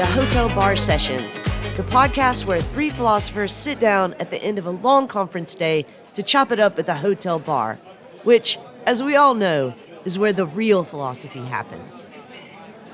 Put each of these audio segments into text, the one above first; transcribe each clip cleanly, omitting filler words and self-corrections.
to Hotel Bar Sessions, the podcast where three philosophers sit down at the end of a long conference day to chop it up at the hotel bar, which, as we all know, is where the real philosophy happens.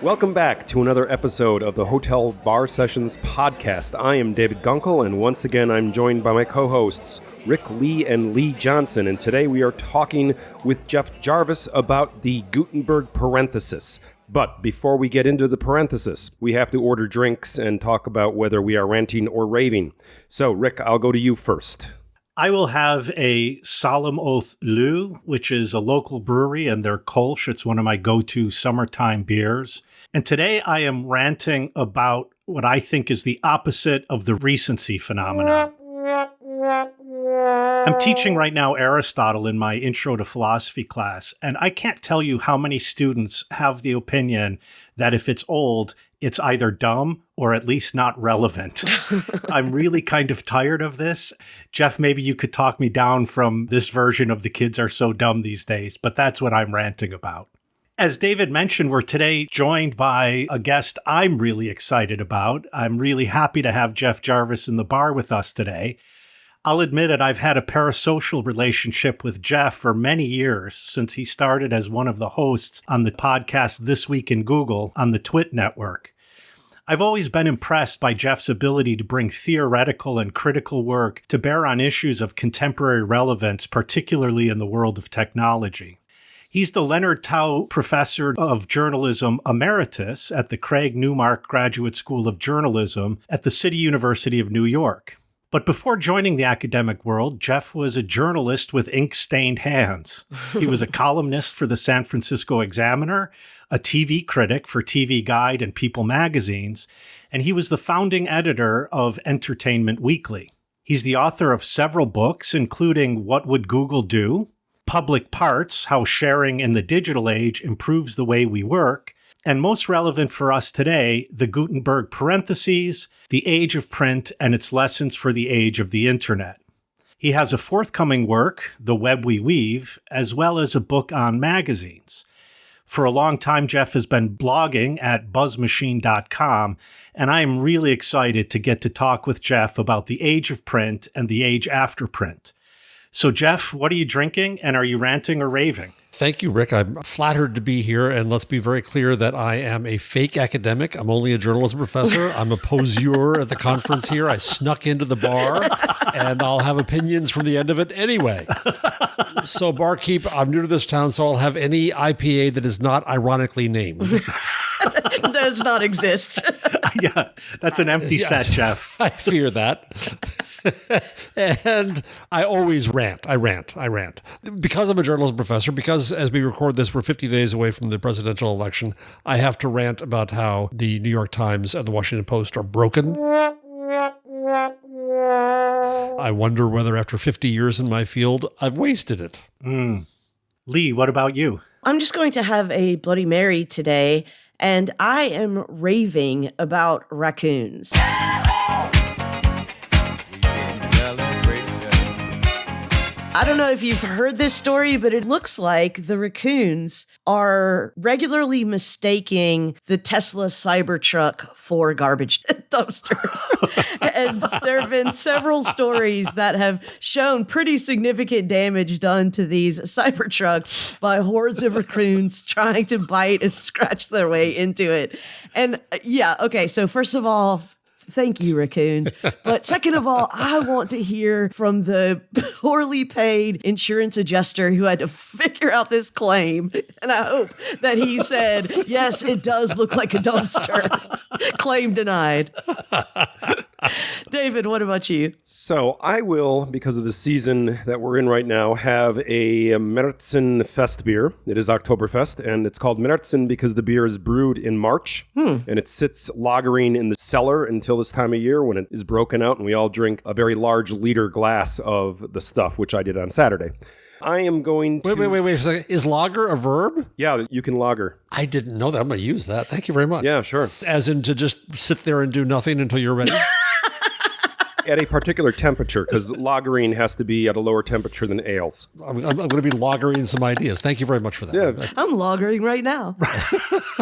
Welcome back to another episode of the Hotel Bar Sessions podcast. I am David Gunkel, and once again I'm joined by my co-hosts, Rick Lee and Lee Johnson, and today we are talking with Jeff Jarvis about the Gutenberg parenthesis. But before we get into the parenthesis, we have to order drinks and talk about whether we are ranting or raving. So, Rick, I'll go to you first. I will have a Solemn Oath Lou, which is a local brewery, and their Kolsch. It's one of my go-to summertime beers. And today I am ranting about what I think is the opposite of the recency phenomenon. I'm teaching right now Aristotle in my Intro to Philosophy class, and I can't tell you how many students have the opinion that if it's old, it's either dumb or at least not relevant. I'm really kind of tired of this. Jeff, maybe you could talk me down from this version of the kids are so dumb these days, but that's what I'm ranting about. As David mentioned, we're today joined by a guest I'm really excited about. I'm really happy to have Jeff Jarvis in the bar with us today. I'll admit it, I've had a parasocial relationship with Jeff for many years since he started as one of the hosts on the podcast This Week in Google on the Twit network. I've always been impressed by Jeff's ability to bring theoretical and critical work to bear on issues of contemporary relevance, particularly in the world of technology. He's the Leonard Tao Professor of Journalism Emeritus at the Craig Newmark Graduate School of Journalism at the City University of New York. But before joining the academic world, Jeff was a journalist with ink-stained hands. He was a columnist for the San Francisco Examiner, a TV critic for TV Guide and People magazines, and he was the founding editor of Entertainment Weekly. He's the author of several books, including What Would Google Do?, Public Parts, How Sharing in the Digital Age Improves the Way We Work, and most relevant for us today, the Gutenberg parentheses, The Age of Print and Its Lessons for the Age of the Internet. He has a forthcoming work, The Web We Weave, as well as a book on magazines. For a long time, Jeff has been blogging at buzzmachine.com, and I am really excited to get to talk with Jeff about the age of print and the age after print. So, Jeff, what are you drinking, and are you ranting or raving? Thank you, Rick. I'm flattered to be here, and let's be very clear that I am a fake academic. I'm only a journalism professor. I'm a poseur at the conference here. I snuck into the bar, and I'll have opinions from the end of it anyway. So, barkeep, I'm new to this town, so I'll have any IPA that is not ironically named. Does not exist. Yeah, that's an empty set, Jeff. I fear that. And I always rant. I rant. Because I'm a journalism professor, because as we record this, we're 50 days away from the presidential election, I have to rant about how the New York Times and the Washington Post are broken. I wonder whether after 50 years in my field, I've wasted it. Lee, what about you? I'm just going to have a Bloody Mary today, and I am raving about raccoons. I don't know if you've heard this story, but it looks like the raccoons are regularly mistaking the Tesla Cybertruck for garbage dumpsters. And there have been several stories that have shown pretty significant damage done to these Cybertrucks by hordes of raccoons trying to bite and scratch their way into it. And yeah, okay, so first of all, thank you, raccoons. But second of all, I want to hear from the poorly paid insurance adjuster who had to figure out this claim. And I hope that he said, yes, it does look like a dumpster. Claim denied. David, what about you? So I will, because of the season that we're in right now, have a Märzen Fest beer. It is Oktoberfest, and it's called Märzen because the beer is brewed in March, and it sits lagering in the cellar until this time of year when it is broken out, and we all drink a very large liter glass of the stuff, which I did on Saturday. I am going to... Wait a second. Is lager a verb? Yeah, you can lager. I didn't know that. I'm going to use that. Thank you very much. Yeah, sure. As in to just sit there and do nothing until you're ready? at a particular temperature, because lagerine has to be at a lower temperature than ales. I'm going to be lagering some ideas. Thank you very much for that. Yeah. I'm lagering right now.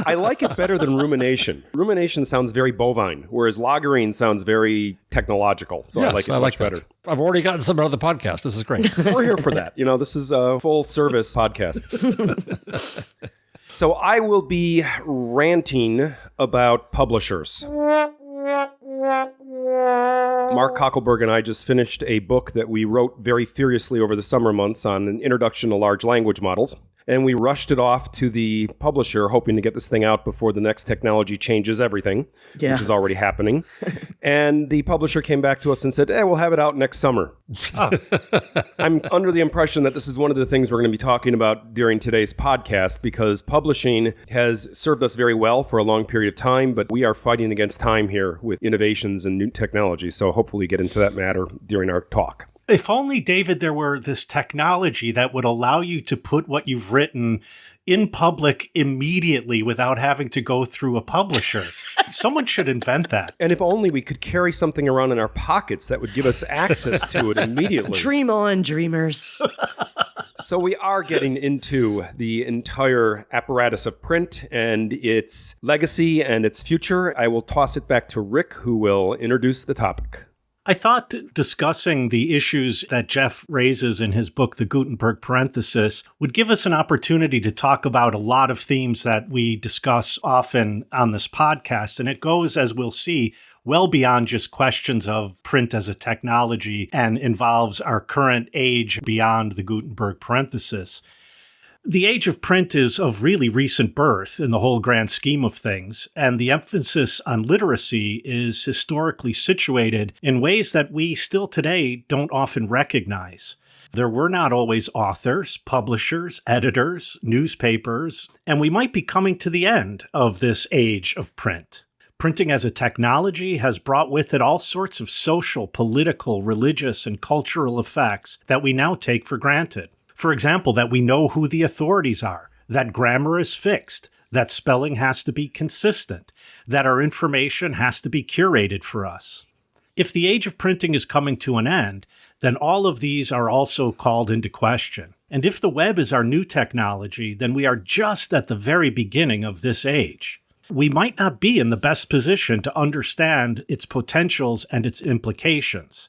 I like it better than rumination. Rumination sounds very bovine, whereas lagerine sounds very technological. So I like it much better. I've already gotten some out of the podcast. This is great. We're here for that. This is a full service podcast. So I will be ranting about publishers. Mark Cockelberg and I just finished a book that we wrote very furiously over the summer months on an introduction to large language models. And we rushed it off to the publisher, hoping to get this thing out before the next technology changes everything, which is already happening. And the publisher came back to us and said, we'll have it out next summer. I'm under the impression that this is one of the things we're going to be talking about during today's podcast, because publishing has served us very well for a long period of time, but we are fighting against time here with innovations and new technology. So hopefully get into that matter during our talk. If only, David, there were this technology that would allow you to put what you've written in public immediately without having to go through a publisher. Someone should invent that. And if only we could carry something around in our pockets that would give us access to it immediately. Dream on, dreamers. So we are getting into the entire apparatus of print and its legacy and its future. I will toss it back to Rick, who will introduce the topic. I thought discussing the issues that Jeff raises in his book, The Gutenberg Parenthesis, would give us an opportunity to talk about a lot of themes that we discuss often on this podcast. And it goes, as we'll see, well beyond just questions of print as a technology and involves our current age beyond the Gutenberg Parenthesis. The age of print is of really recent birth in the whole grand scheme of things, and the emphasis on literacy is historically situated in ways that we still today don't often recognize. There were not always authors, publishers, editors, newspapers, and we might be coming to the end of this age of print. Printing as a technology has brought with it all sorts of social, political, religious, and cultural effects that we now take for granted. For example, that we know who the authorities are, that grammar is fixed, that spelling has to be consistent, that our information has to be curated for us. If the age of printing is coming to an end, then all of these are also called into question. And if the web is our new technology, then we are just at the very beginning of this age. We might not be in the best position to understand its potentials and its implications.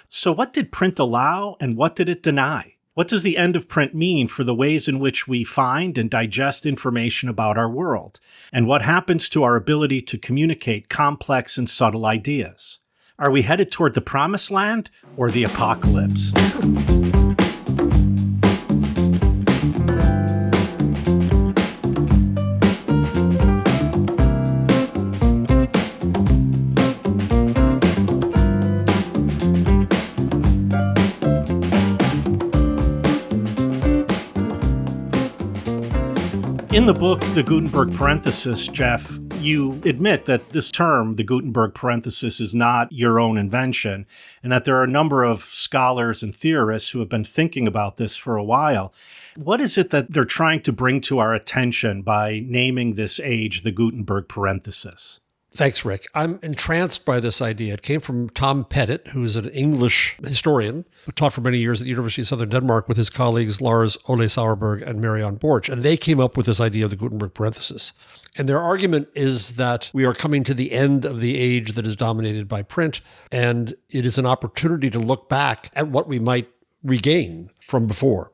So what did print allow and what did it deny? What does the end of print mean for the ways in which we find and digest information about our world? And what happens to our ability to communicate complex and subtle ideas? Are we headed toward the promised land or the apocalypse? In the book, The Gutenberg Parenthesis, Jeff, you admit that this term, the Gutenberg Parenthesis, is not your own invention, and that there are a number of scholars and theorists who have been thinking about this for a while. What is it that they're trying to bring to our attention by naming this age the Gutenberg Parenthesis? Thanks, Rick. I'm entranced by this idea. It came from Tom Pettit, who is an English historian who taught for many years at the University of Southern Denmark with his colleagues Lars Ole Sauerberg and Marion Borch. And they came up with this idea of the Gutenberg parenthesis. And their argument is that we are coming to the end of the age that is dominated by print, and it is an opportunity to look back at what we might regain from before.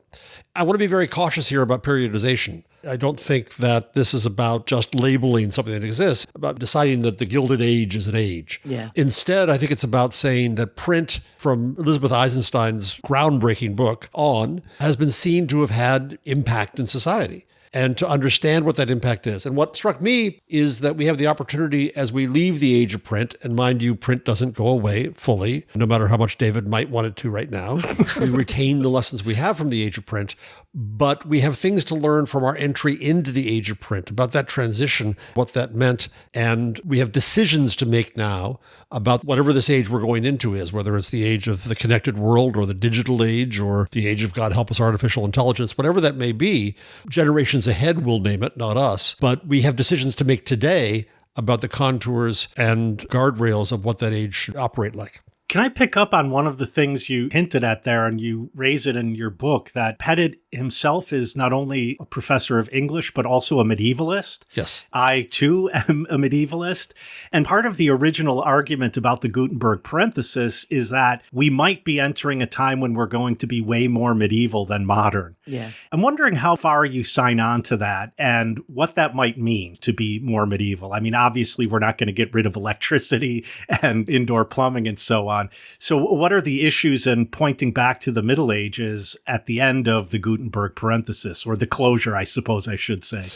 I want to be very cautious here about periodization. I don't think that this is about just labeling something that exists, about deciding that the Gilded Age is an age. Yeah. Instead, I think it's about saying that print, from Elizabeth Eisenstein's groundbreaking book on, has been seen to have had impact in society, and to understand what that impact is. And what struck me is that we have the opportunity as we leave the age of print, and mind you, print doesn't go away fully, no matter how much David might want it to right now. We retain the lessons we have from the age of print, but we have things to learn from our entry into the age of print, about that transition, what that meant, and we have decisions to make now about whatever this age we're going into is, whether it's the age of the connected world or the digital age or the age of, God help us, artificial intelligence, whatever that may be. Generations ahead will name it, not us. But we have decisions to make today about the contours and guardrails of what that age should operate like. Can I pick up on one of the things you hinted at there, and you raise it in your book, that Pettit himself is not only a professor of English, but also a medievalist? Yes. I, too, am a medievalist. And part of the original argument about the Gutenberg parenthesis is that we might be entering a time when we're going to be way more medieval than modern. Yeah. I'm wondering how far you sign on to that and what that might mean to be more medieval. I mean, obviously, we're not going to get rid of electricity and indoor plumbing and so on. So what are the issues in pointing back to the Middle Ages at the end of the Gutenberg parenthesis, or the closure, I suppose I should say?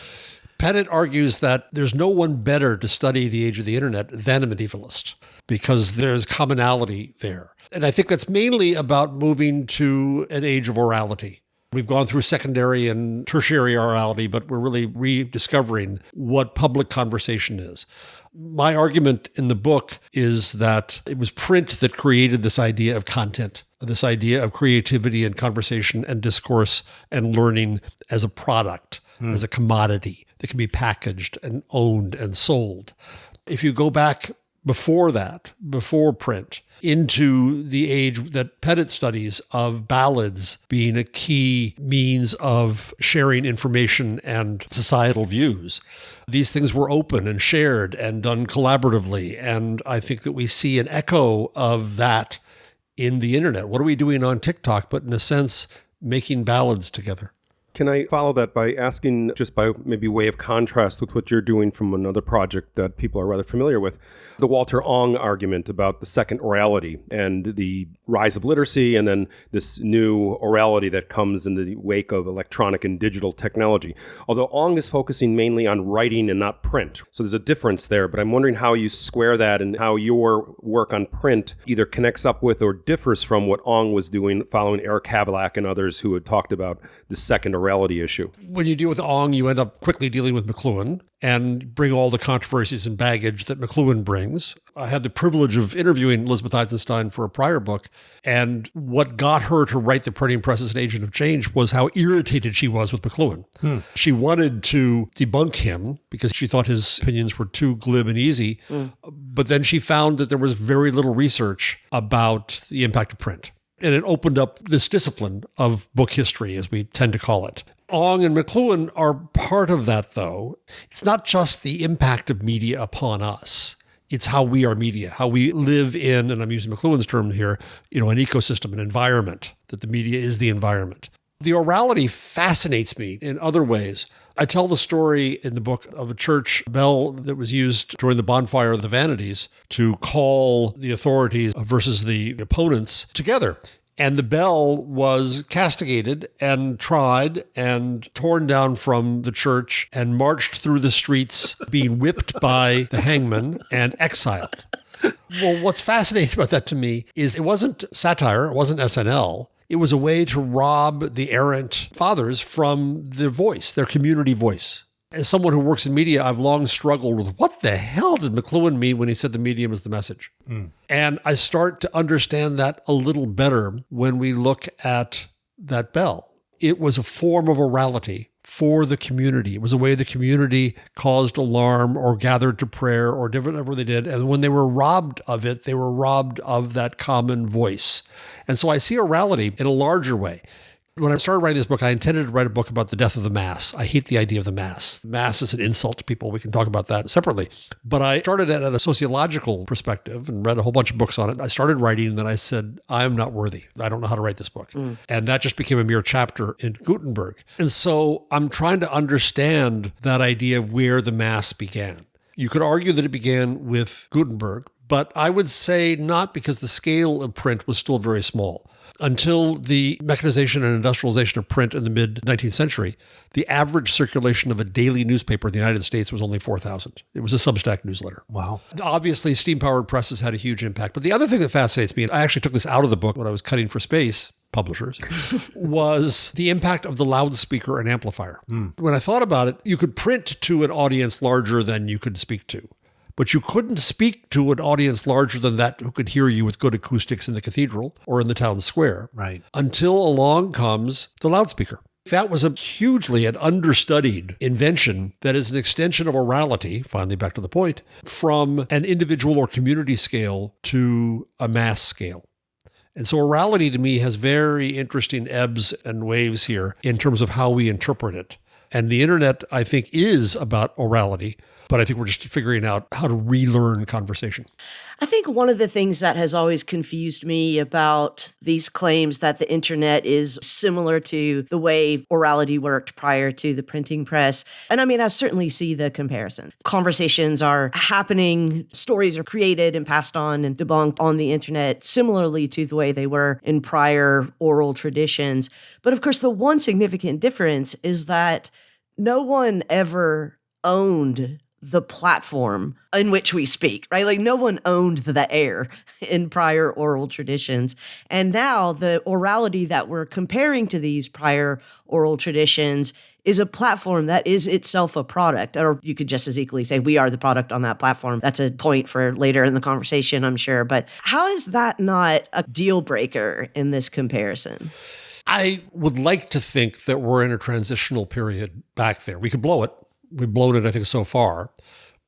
Pettit argues that there's no one better to study the age of the internet than a medievalist, because there's commonality there. And I think that's mainly about moving to an age of orality. We've gone through secondary and tertiary orality, but we're really rediscovering what public conversation is. My argument in the book is that it was print that created this idea of content, this idea of creativity and conversation and discourse and learning as a product, as a commodity that can be packaged and owned and sold. If you go back before that, before print, into the age that Pettit studies of ballads being a key means of sharing information and societal views, these things were open and shared and done collaboratively. And I think that we see an echo of that in the internet. What are we doing on TikTok, but in a sense, making ballads together? Can I follow that by asking, just by maybe way of contrast with what you're doing from another project that people are rather familiar with, the Walter Ong argument about the second orality and the rise of literacy, and then this new orality that comes in the wake of electronic and digital technology. Although Ong is focusing mainly on writing and not print. So there's a difference there, but I'm wondering how you square that and how your work on print either connects up with or differs from what Ong was doing following Eric Havelock and others who had talked about the second orality issue. When you deal with Ong, you end up quickly dealing with McLuhan and bring all the controversies and baggage that McLuhan brings. I had the privilege of interviewing Elizabeth Eisenstein for a prior book, and what got her to write The Printing Press as an Agent of Change was how irritated she was with McLuhan. She wanted to debunk him because she thought his opinions were too glib and easy, but then she found that there was very little research about the impact of print. And it opened up this discipline of book history, as we tend to call it. Ong and McLuhan are part of that, though. It's not just the impact of media upon us. It's how we are media, how we live in, and I'm using McLuhan's term here, an ecosystem, an environment, that the media is the environment. The orality fascinates me in other ways. I tell the story in the book of a church bell that was used during the bonfire of the Vanities to call the authorities versus the opponents together. And the bell was castigated and tried and torn down from the church and marched through the streets, being whipped by the hangman and exiled. Well, what's fascinating about that to me is it wasn't satire, it wasn't SNL. It was a way to rob the errant fathers from their voice, their community voice. As someone who works in media, I've long struggled with what the hell did McLuhan mean when he said the medium is the message? And I start to understand that a little better when we look at that bell. It was a form of orality for the community. It was a way the community caused alarm or gathered to prayer or did whatever they did. And when they were robbed of it, they were robbed of that common voice. And so I see orality in a larger way. When I started writing this book, I intended to write a book about the death of the Mass. I hate the idea of the Mass. Mass is an insult to people. We can talk about that separately. But I started at a sociological perspective and read a whole bunch of books on it. I started writing, and then I said, I'm not worthy. I don't know how to write this book. And that just became a mere chapter in Gutenberg. And so I'm trying to understand that idea of where the Mass began. You could argue that it began with Gutenberg, but I would say not, because the scale of print was still very small. Until the mechanization and industrialization of print in the mid-19th century, the average circulation of a daily newspaper in the United States was only 4,000. It was a Substack newsletter. Wow. Obviously, steam-powered presses had a huge impact. But the other thing that fascinates me, and I actually took this out of the book when I was cutting for space, publishers, was the impact of the loudspeaker and amplifier. When I thought about it, you could print to an audience larger than you could speak to. But you couldn't speak to an audience larger than that who could hear you with good acoustics in the cathedral or in the town square. Right. Until along comes the loudspeaker. That was a hugely an understudied invention that is an extension of orality, finally back to the point, from an individual or community scale to a mass scale. And so orality to me has very interesting ebbs and waves here in terms of how we interpret it. And the internet, I think, is about orality, but I think we're just figuring out how to relearn conversation. I think one of the things that has always confused me about these claims that the internet is similar to the way orality worked prior to the printing press. And I mean, I certainly see the comparison. Conversations are happening, stories are created and passed on and debunked on the internet similarly to the way they were in prior oral traditions. But of course, the one significant difference is that no one ever owned the platform in which we speak, right? Like no one owned the air in prior oral traditions. And now the orality that we're comparing to these prior oral traditions is a platform that is itself a product. Or you could just as equally say we are the product on that platform. That's a point for later in the conversation, I'm sure. But how is that not a deal breaker in this comparison? I would like to think that we're in a transitional period back there. We could blow it. We've blown it, I think, so far.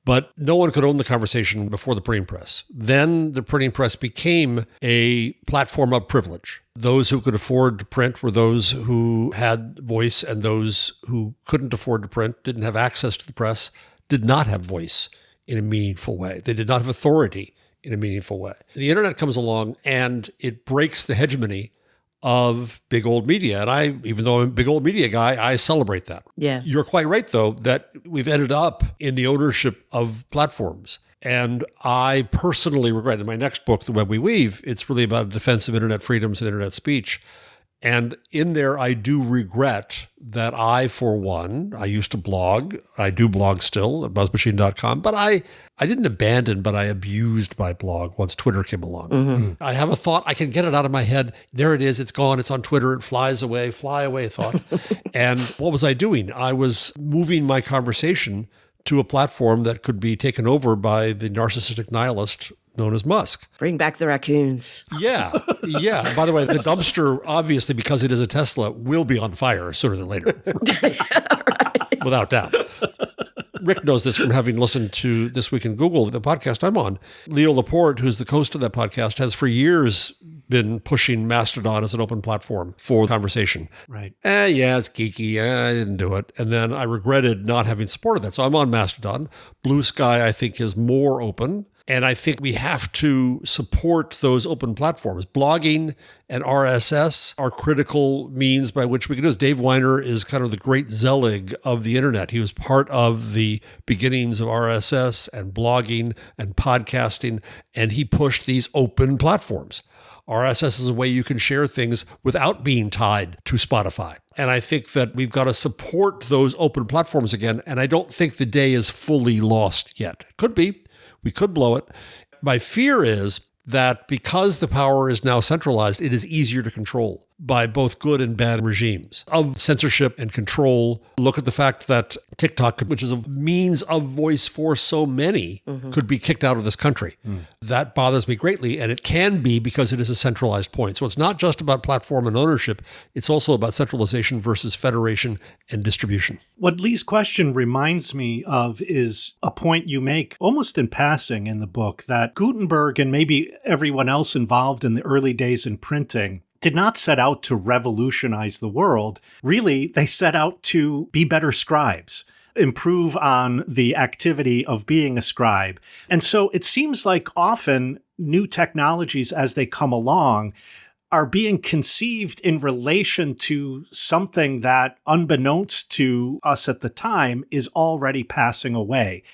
But no one could own the conversation before the printing press. Then the printing press became a platform of privilege. Those who could afford to print were those who had voice, and those who couldn't afford to print, didn't have access to the press, did not have voice in a meaningful way. They did not have authority in a meaningful way. The internet comes along and it breaks the hegemony of big old media. And I, even though I'm a big old media guy, I celebrate that. Yeah. You're quite right, though, that we've ended up in the ownership of platforms. And I personally regret, in my next book, The Web We Weave, it's really about a defense of internet freedoms and internet speech. And in there, I do regret that I, for one, I used to blog. I do blog still at buzzmachine.com, but I didn't abandon, but I abused my blog once Twitter came along. Mm-hmm. I have a thought. I can get it out of my head. There it is. It's gone. It's on Twitter. It flies away. Fly away thought. And what was I doing? I was moving my conversation to a platform that could be taken over by the narcissistic nihilist known as Musk. Bring back the raccoons. Yeah. By the way, the dumpster, obviously, because it is a Tesla, will be on fire sooner than later. Right. Without doubt. Rick knows this from having listened to This Week in Google, the podcast I'm on. Leo Laporte, who's the host of that podcast, has for years been pushing Mastodon as an open platform for conversation. Right. Yeah, it's geeky. I didn't do it. And then I regretted not having supported that. So I'm on Mastodon. Blue Sky, I think, is more open. And I think we have to support those open platforms. Blogging and RSS are critical means by which we can do this. Dave Weiner is kind of the great Zelig of the internet. He was part of the beginnings of RSS and blogging and podcasting, and he pushed these open platforms. RSS is a way you can share things without being tied to Spotify. And I think that we've got to support those open platforms again. And I don't think the day is fully lost yet. It could be. We could blow it. My fear is that because the power is now centralized, it is easier to control by both good and bad regimes of censorship and control. Look at the fact that TikTok, which is a means of voice for so many, could be kicked out of this country. That bothers me greatly, and it can be because it is a centralized point. So it's not just about platform and ownership. It's also about centralization versus federation and distribution. What Lee's question reminds me of is a point you make almost in passing in the book, that Gutenberg and maybe everyone else involved in the early days in printing did not set out to revolutionize the world. Really, they set out to be better scribes, improve on the activity of being a scribe. And so it seems like often new technologies as they come along are being conceived in relation to something that, unbeknownst to us at the time, is already passing away.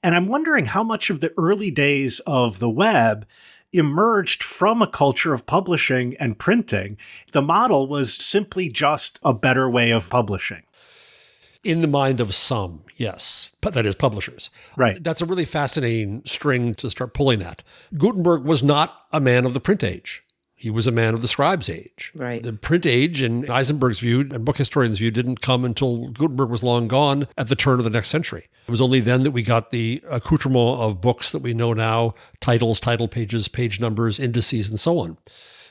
And I'm wondering how much of the early days of the web emerged from a culture of publishing and printing. The model was simply just a better way of publishing. In the mind of some, yes. But that is publishers. Right. That's a really fascinating string to start pulling at. Gutenberg was not a man of the print age. He was a man of the scribes' age. Right. The print age, in Eisenberg's view and book historians' view, didn't come until Gutenberg was long gone at the turn of the next century. It was only then that we got the accoutrement of books that we know now, titles, title pages, page numbers, indices, and so on.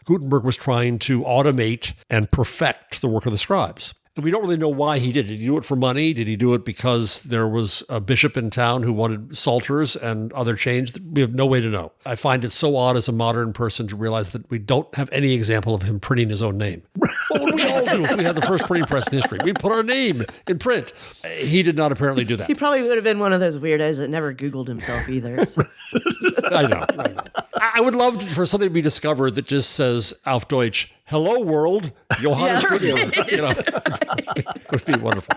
Gutenberg was trying to automate and perfect the work of the scribes. And we don't really know why he did it. Did he do it for money? Did he do it because there was a bishop in town who wanted salters and other change? We have no way to know. I find it so odd as a modern person to realize that we don't have any example of him printing his own name. What would we all do if we had the first printing press in history? We'd put our name in print. He did not apparently do that. He probably would have been one of those weirdos that never Googled himself either. So. I know. I would love for something to be discovered that just says auf Deutsch, "Hello world, Johannes Gutenberg." You know, it would be wonderful.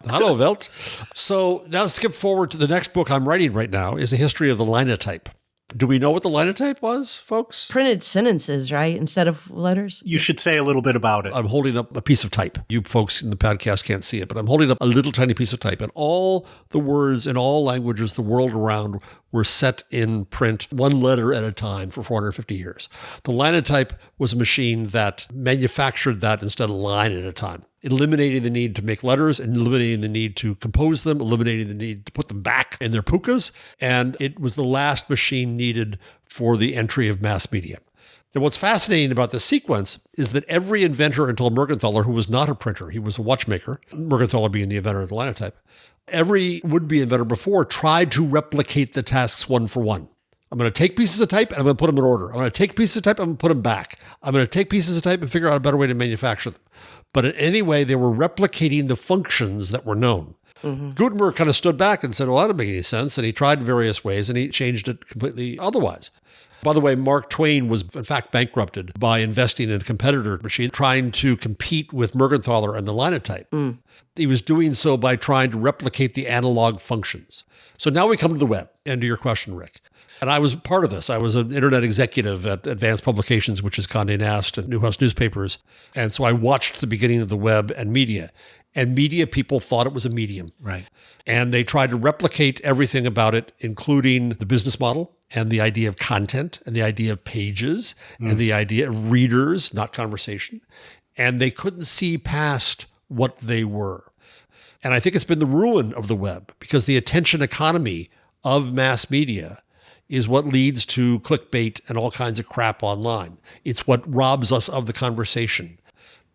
Hello, Welt. So now skip forward to the next book I'm writing right now is a history of the linotype. Do we know what the linotype was, folks? Printed sentences, right? Instead of letters? You should say a little bit about it. I'm holding up a piece of type. You folks in the podcast can't see it, but I'm holding up a little tiny piece of type. And all the words in all languages the world around were set in print one letter at a time for 450 years. The linotype was a machine that manufactured that instead of a line at a time, eliminating the need to make letters and eliminating the need to compose them, eliminating the need to put them back in their pukas. And it was the last machine needed for the entry of mass media. Now, what's fascinating about this sequence is that every inventor until Mergenthaler, who was not a printer, he was a watchmaker, Mergenthaler being the inventor of the linotype, every would-be inventor before tried to replicate the tasks one for one. I'm going to take pieces of type and I'm going to put them in order. I'm going to take pieces of type and I'm going to put them back. I'm going to take pieces of type and figure out a better way to manufacture them. But in any way, they were replicating the functions that were known. Mm-hmm. Gutenberg kind of stood back and said, well, that doesn't make any sense. And he tried various ways and he changed it completely otherwise. By the way, Mark Twain was in fact bankrupted by investing in a competitor machine, trying to compete with Mergenthaler and the linotype. He was doing so by trying to replicate the analog functions. So now we come to the web, and to your question, Rick. And I was part of this. I was an internet executive at Advanced Publications, which is Condé Nast and Newhouse Newspapers. And so I watched the beginning of the web and media. And media people thought it was a medium. Right. And they tried to replicate everything about it, including the business model and the idea of content and the idea of pages and the idea of readers, not conversation. And they couldn't see past what they were. And I think it's been the ruin of the web because the attention economy of mass media is what leads to clickbait and all kinds of crap online. It's what robs us of the conversation.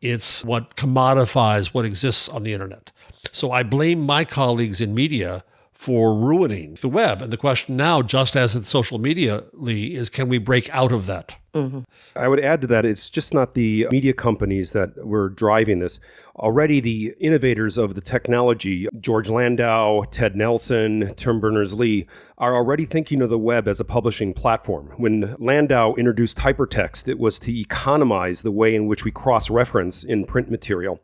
It's what commodifies what exists on the internet. So I blame my colleagues in media for ruining the web. And the question now, just as in social media, Lee, is can we break out of that? Mm-hmm. I would add to that, it's just not the media companies that were driving this. Already the innovators of the technology, George Landau, Ted Nelson, Tim Berners-Lee, are already thinking of the web as a publishing platform. When Landau introduced hypertext, it was to economize the way in which we cross-reference in print material.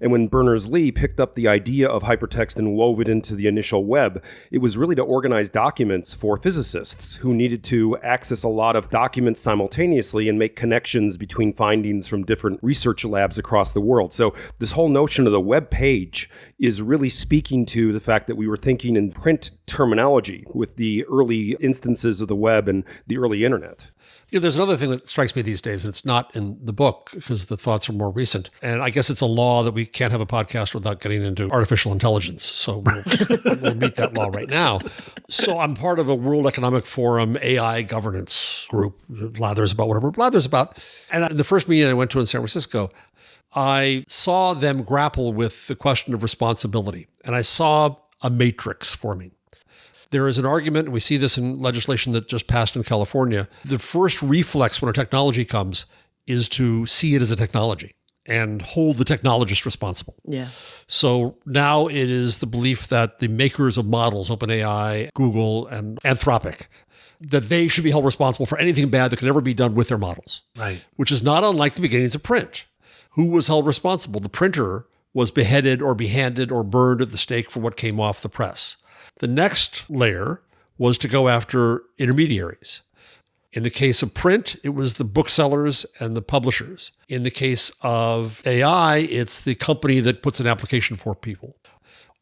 And when Berners-Lee picked up the idea of hypertext and wove it into the initial web, it was really to organize documents for physicists who needed to access a lot of documents simultaneously and make connections between findings from different research labs across the world. So this whole notion of the web page is really speaking to the fact that we were thinking in print terminology with the early instances of the web and the early internet. You know, there's another thing that strikes me these days, and it's not in the book because the thoughts are more recent. And I guess it's a law that we can't have a podcast without getting into artificial intelligence. So we'll meet that law right now. So I'm part of a World Economic Forum AI governance group, blathers about whatever blathers about. And in the first meeting I went to in San Francisco, I saw them grapple with the question of responsibility. And I saw a matrix forming. There is an argument, and we see this in legislation that just passed in California. The first reflex when a technology comes is to see it as a technology and hold the technologist responsible. Yeah. So now it is the belief that the makers of models, OpenAI, Google, and Anthropic, that they should be held responsible for anything bad that could ever be done with their models. Right. Which is not unlike the beginnings of print. Who was held responsible? The printer was beheaded or behanded or burned at the stake for what came off the press. The next layer was to go after intermediaries. In the case of print, it was the booksellers and the publishers. In the case of AI, it's the company that puts an application for people.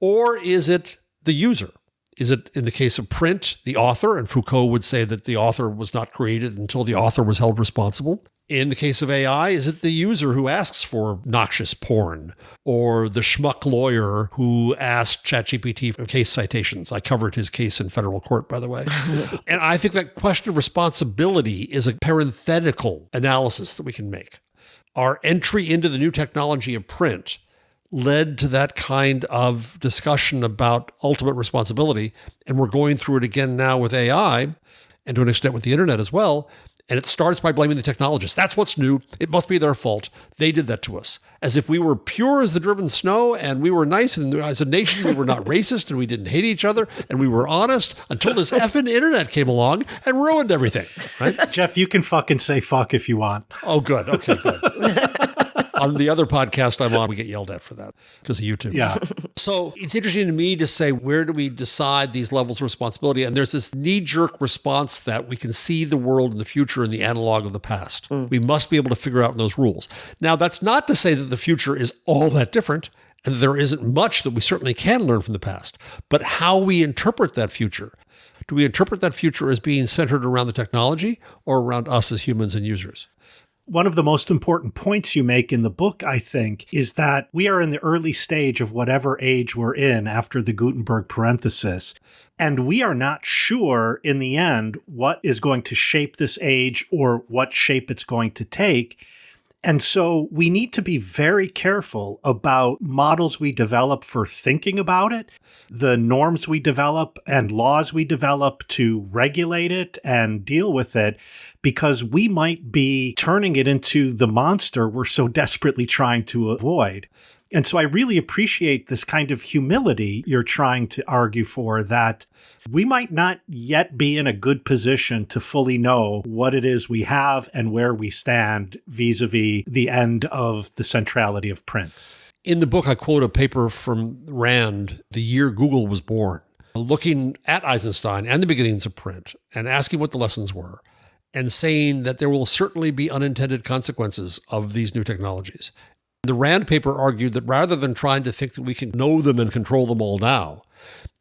Or is it the user? Is it, in the case of print, the author? And Foucault would say that the author was not created until the author was held responsible. In the case of AI, is it the user who asks for noxious porn or the schmuck lawyer who asked ChatGPT for case citations? I covered his case in federal court, by the way. And I think that question of responsibility is a parenthetical analysis that we can make. Our entry into the new technology of print led to that kind of discussion about ultimate responsibility. And we're going through it again now with AI and to an extent with the internet as well. And it starts by blaming the technologists. That's what's new. It must be their fault. They did that to us. As if we were pure as the driven snow and we were nice. And as a nation, we were not racist and we didn't hate each other and we were honest until this effing internet came along and ruined everything. Right? Jeff, you can fucking say fuck if you want. Oh, good. Okay, good. On the other podcast I'm on, we get yelled at for that because of YouTube. Yeah. So it's interesting to me to say, where do we decide these levels of responsibility? And there's this knee-jerk response that we can see the world in the future in the analog of the past. We must be able to figure out those rules. Now, that's not to say that the future is all that different and that there isn't much that we certainly can learn from the past. But how we interpret that future, do we interpret that future as being centered around the technology or around us as humans and users? One of the most important points you make in the book, I think, is that we are in the early stage of whatever age we're in after the Gutenberg parenthesis. And we are not sure in the end what is going to shape this age or what shape it's going to take. And so we need to be very careful about models we develop for thinking about it, the norms we develop and laws we develop to regulate it and deal with it, because we might be turning it into the monster we're so desperately trying to avoid. And so I really appreciate this kind of humility you're trying to argue for, that we might not yet be in a good position to fully know what it is we have and where we stand vis-a-vis the end of the centrality of print. In the book, I quote a paper from Rand, the year Google was born, looking at Eisenstein and the beginnings of print and asking what the lessons were and saying that there will certainly be unintended consequences of these new technologies. The Rand paper argued that rather than trying to think that we can know them and control them all now,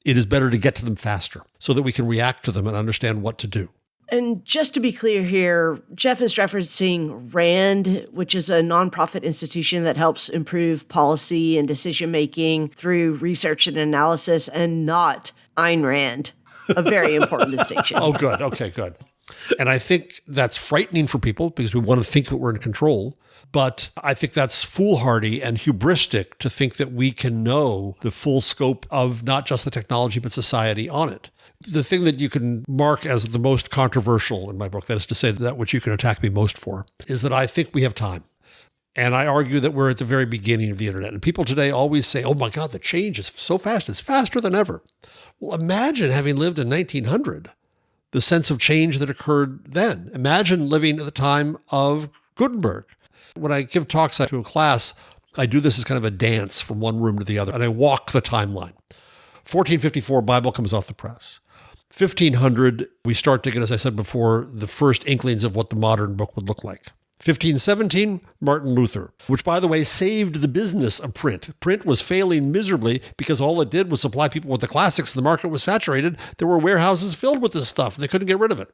it is better to get to them faster so that we can react to them and understand what to do. And just to be clear here, Jeff is referencing RAND, which is a nonprofit institution that helps improve policy and decision-making through research and analysis, and not Ayn Rand, a very important distinction. Oh, good. Okay, good. And I think that's frightening for people because we want to think that we're in control. But I think that's foolhardy and hubristic to think that we can know the full scope of not just the technology, but society on it. The thing that you can mark as the most controversial in my book, that is to say that which you can attack me most for, is that I think we have time. And I argue that we're at the very beginning of the internet. And people today always say, oh my God, the change is so fast. It's faster than ever. Well, imagine having lived in 1900, the sense of change that occurred then. Imagine living at the time of Gutenberg. When I give talks to a class, I do this as kind of a dance from one room to the other, and I walk the timeline. 1454, Bible comes off the press. 1500, we start to get, as I said before, the first inklings of what the modern book would look like. 1517, Martin Luther, which, by the way, saved the business of print. Print was failing miserably because all it did was supply people with the classics. The market was saturated. There were warehouses filled with this stuff, and they couldn't get rid of it.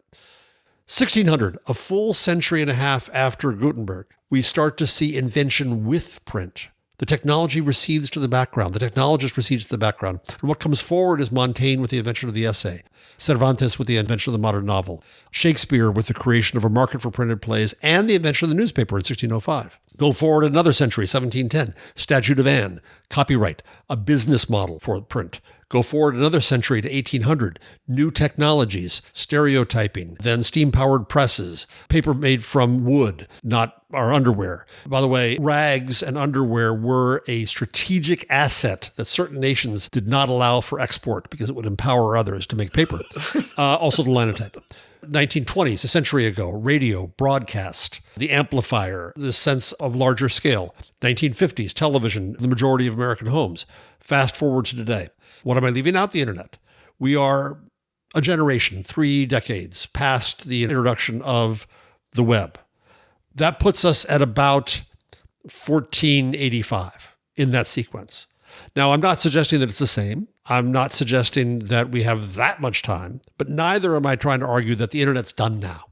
1600, a full century and a half after Gutenberg, we start to see invention with print. The technology recedes to the background. The technologist recedes to the background. And what comes forward is Montaigne with the invention of the essay, Cervantes with the invention of the modern novel, Shakespeare with the creation of a market for printed plays, and the invention of the newspaper in 1605. Go forward another century, 1710, Statute of Anne, copyright, a business model for print. Go forward another century to 1800, new technologies, stereotyping, then steam-powered presses, paper made from wood, not our underwear. By the way, rags and underwear were a strategic asset that certain nations did not allow for export because it would empower others to make paper. Also the linotype. 1920s, a century ago, radio, broadcast, the amplifier, the sense of larger scale. 1950s, television, the majority of American homes. Fast forward to today. What am I leaving out? The internet. We are a generation, 3 decades past the introduction of the web. That puts us at about 1485 in that sequence. Now, I'm not suggesting that it's the same. I'm not suggesting that we have that much time, but neither am I trying to argue that the internet's done now.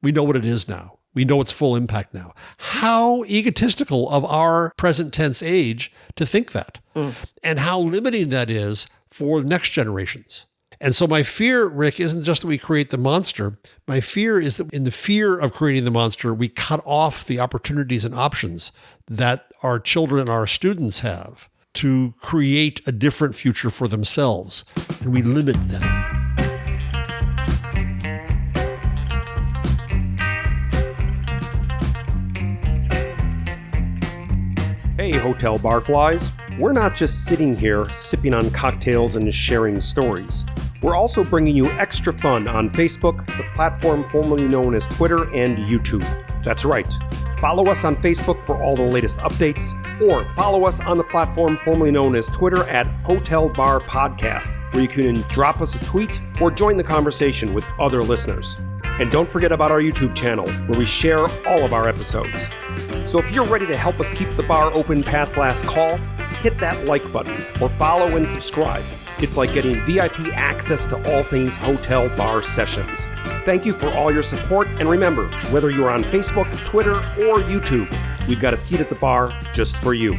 We know what it is now. We know its full impact now. How egotistical of our present tense age to think that, and how limiting that is for next generations. And so my fear, Rick, isn't just that we create the monster. My fear is that in the fear of creating the monster, we cut off the opportunities and options that our children and our students have to create a different future for themselves. And we limit them. Hey, hotel barflies. We're not just sitting here sipping on cocktails and sharing stories. We're also bringing you extra fun on Facebook, the platform formerly known as Twitter, and YouTube. That's right. Follow us on Facebook for all the latest updates, or follow us on the platform formerly known as Twitter at Hotel Bar Podcast, where you can drop us a tweet or join the conversation with other listeners. And don't forget about our YouTube channel, where we share all of our episodes. So if you're ready to help us keep the bar open past last call, hit that like button or follow and subscribe. It's like getting VIP access to all things hotel bar sessions. Thank you for all your support, and remember, whether you're on Facebook, Twitter, or YouTube, we've got a seat at the bar just for you.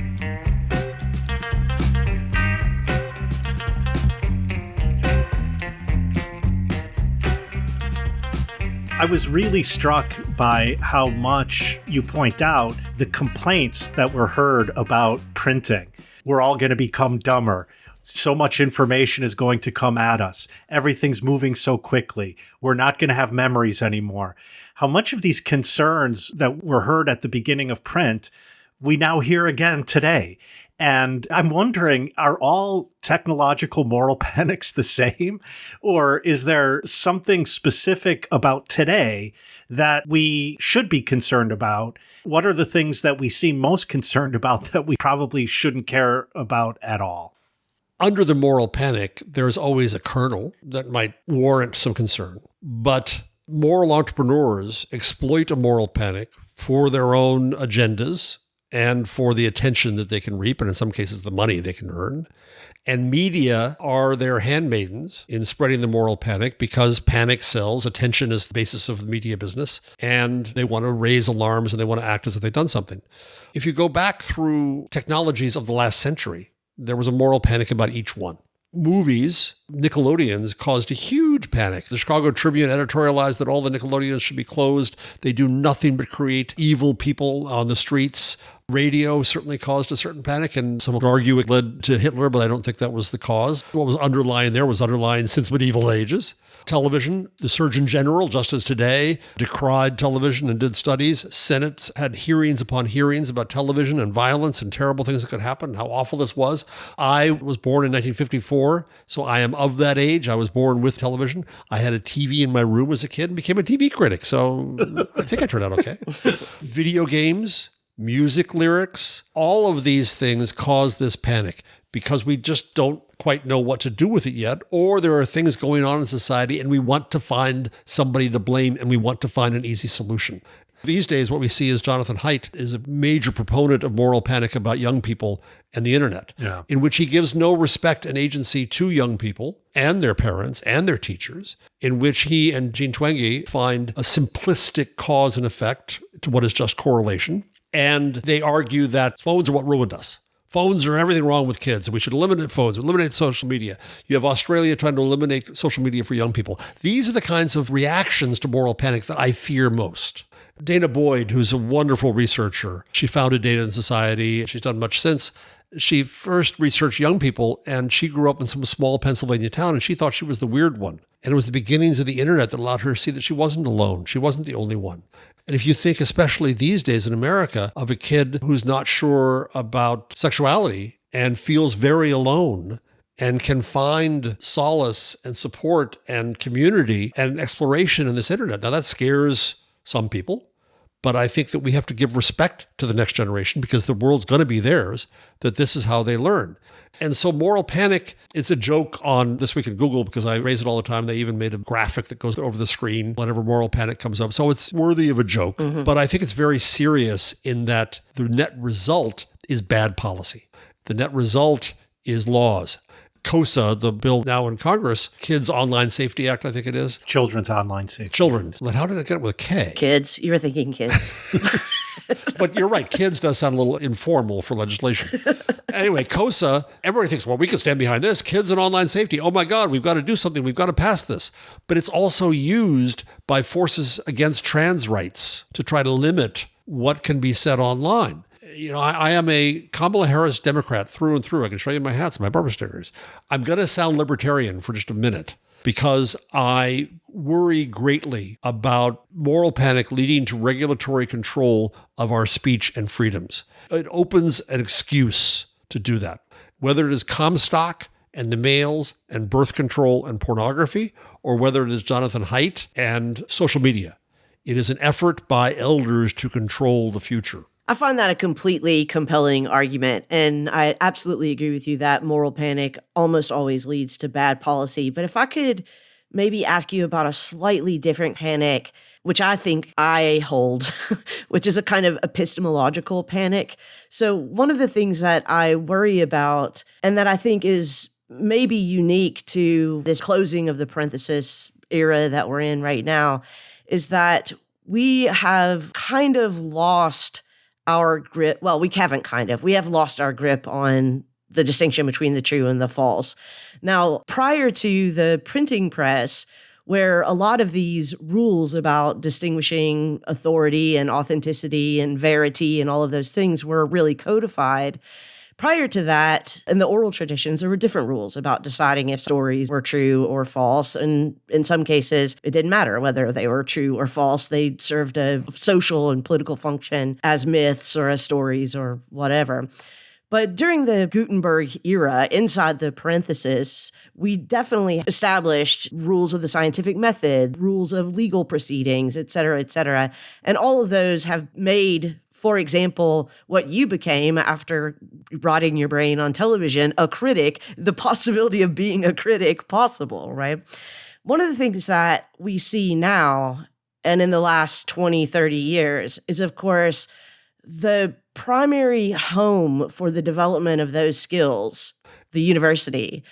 I was really struck by how much you point out the complaints that were heard about printing. We're all going to become dumber. So much information is going to come at us. Everything's moving so quickly. We're not going to have memories anymore. How much of these concerns that were heard at the beginning of print, we now hear again today. And I'm wondering, are all technological moral panics the same? Or is there something specific about today that we should be concerned about? What are the things that we seem most concerned about that we probably shouldn't care about at all? Under the moral panic, there's always a kernel that might warrant some concern. But moral entrepreneurs exploit a moral panic for their own agendas and for the attention that they can reap, and in some cases, the money they can earn. And media are their handmaidens in spreading the moral panic because panic sells. Attention is the basis of the media business, and they want to raise alarms and they want to act as if they've done something. If you go back through technologies of the last century, there was a moral panic about each one. Movies, Nickelodeons, caused a huge panic. The Chicago Tribune editorialized that all the Nickelodeons should be closed. They do nothing but create evil people on the streets. Radio certainly caused a certain panic, and some would argue it led to Hitler, but I don't think that was the cause. What was underlying there was underlying since medieval ages. Television, the Surgeon General, just as today, decried television and did studies. Senates had hearings upon hearings about television and violence and terrible things that could happen, and how awful this was. I was born in 1954, so I am of that age. I was born with television. I had a TV in my room as a kid and became a TV critic, so I think I turned out okay. Video games, music lyrics, all of these things cause this panic because we just don't quite know what to do with it yet, or there are things going on in society and we want to find somebody to blame and we want to find an easy solution. These days, what we see is Jonathan Haidt is a major proponent of moral panic about young people and the internet, in which he gives no respect and agency to young people and their parents and their teachers, in which he and Jean Twenge find a simplistic cause and effect to what is just correlation. And they argue that phones are what ruined us. Phones are everything wrong with kids, and we should eliminate phones, eliminate social media. You have Australia trying to eliminate social media for young people. These are the kinds of reactions to moral panic that I fear most. Dana Boyd, who's a wonderful researcher, she founded Data and Society. She's done much since. She first researched young people, and she grew up in some small Pennsylvania town, and she thought she was the weird one. And it was the beginnings of the internet that allowed her to see that she wasn't alone. She wasn't the only one. And if you think, especially these days in America, of a kid who's not sure about sexuality and feels very alone and can find solace and support and community and exploration in this internet. Now, that scares some people, but I think that we have to give respect to the next generation because the world's going to be theirs, that this is how they learn. And so moral panic, it's a joke on This Week in Google because I raise it all the time. They even made a graphic that goes over the screen whenever moral panic comes up. So it's worthy of a joke. But I think it's very serious in that the net result is bad policy. The net result is laws. COSA, the bill now in Congress, Kids Online Safety Act, I think it is. Children's Online Safety. Children. How did I get it with a K? Kids. You were thinking kids. But you're right. Kids does sound a little informal for legislation. Anyway, KOSA, everybody thinks, well, we can stand behind this. Kids and online safety. Oh my God, we've got to do something. We've got to pass this. But it's also used by forces against trans rights to try to limit what can be said online. I am a Kamala Harris Democrat through and through. I can show you my hats and my bumper stickers. I'm going to sound libertarian for just a minute because I worry greatly about moral panic leading to regulatory control of our speech and freedoms. It opens an excuse to do that, whether it is Comstock and the males and birth control and pornography, or whether it is Jonathan Haidt and social media. It is an effort by elders to control the future. I find that a completely compelling argument, and I absolutely agree with you that moral panic almost always leads to bad policy. But if I could maybe ask you about a slightly different panic, which I think I hold, which is a kind of epistemological panic. So one of the things that I worry about, and that I think is maybe unique to this closing of the parenthesis era that we're in right now, is that we have kind of lost our grip. Well, we haven't we have lost our grip on the distinction between the true and the false. Now, prior to the printing press, where a lot of these rules about distinguishing authority and authenticity and verity and all of those things were really codified, prior to that, in the oral traditions, there were different rules about deciding if stories were true or false. And in some cases, it didn't matter whether they were true or false. They served a social and political function as myths or as stories or whatever. But during the Gutenberg era, inside the parenthesis, we definitely established rules of the scientific method, rules of legal proceedings, et cetera, et cetera. And all of those have made, for example, what you became after rotting your brain on television, a critic, the possibility of being a critic possible, right? One of the things that we see now, and in the last 20, 30 years, is, of course, the primary home for the development of those skills, the university,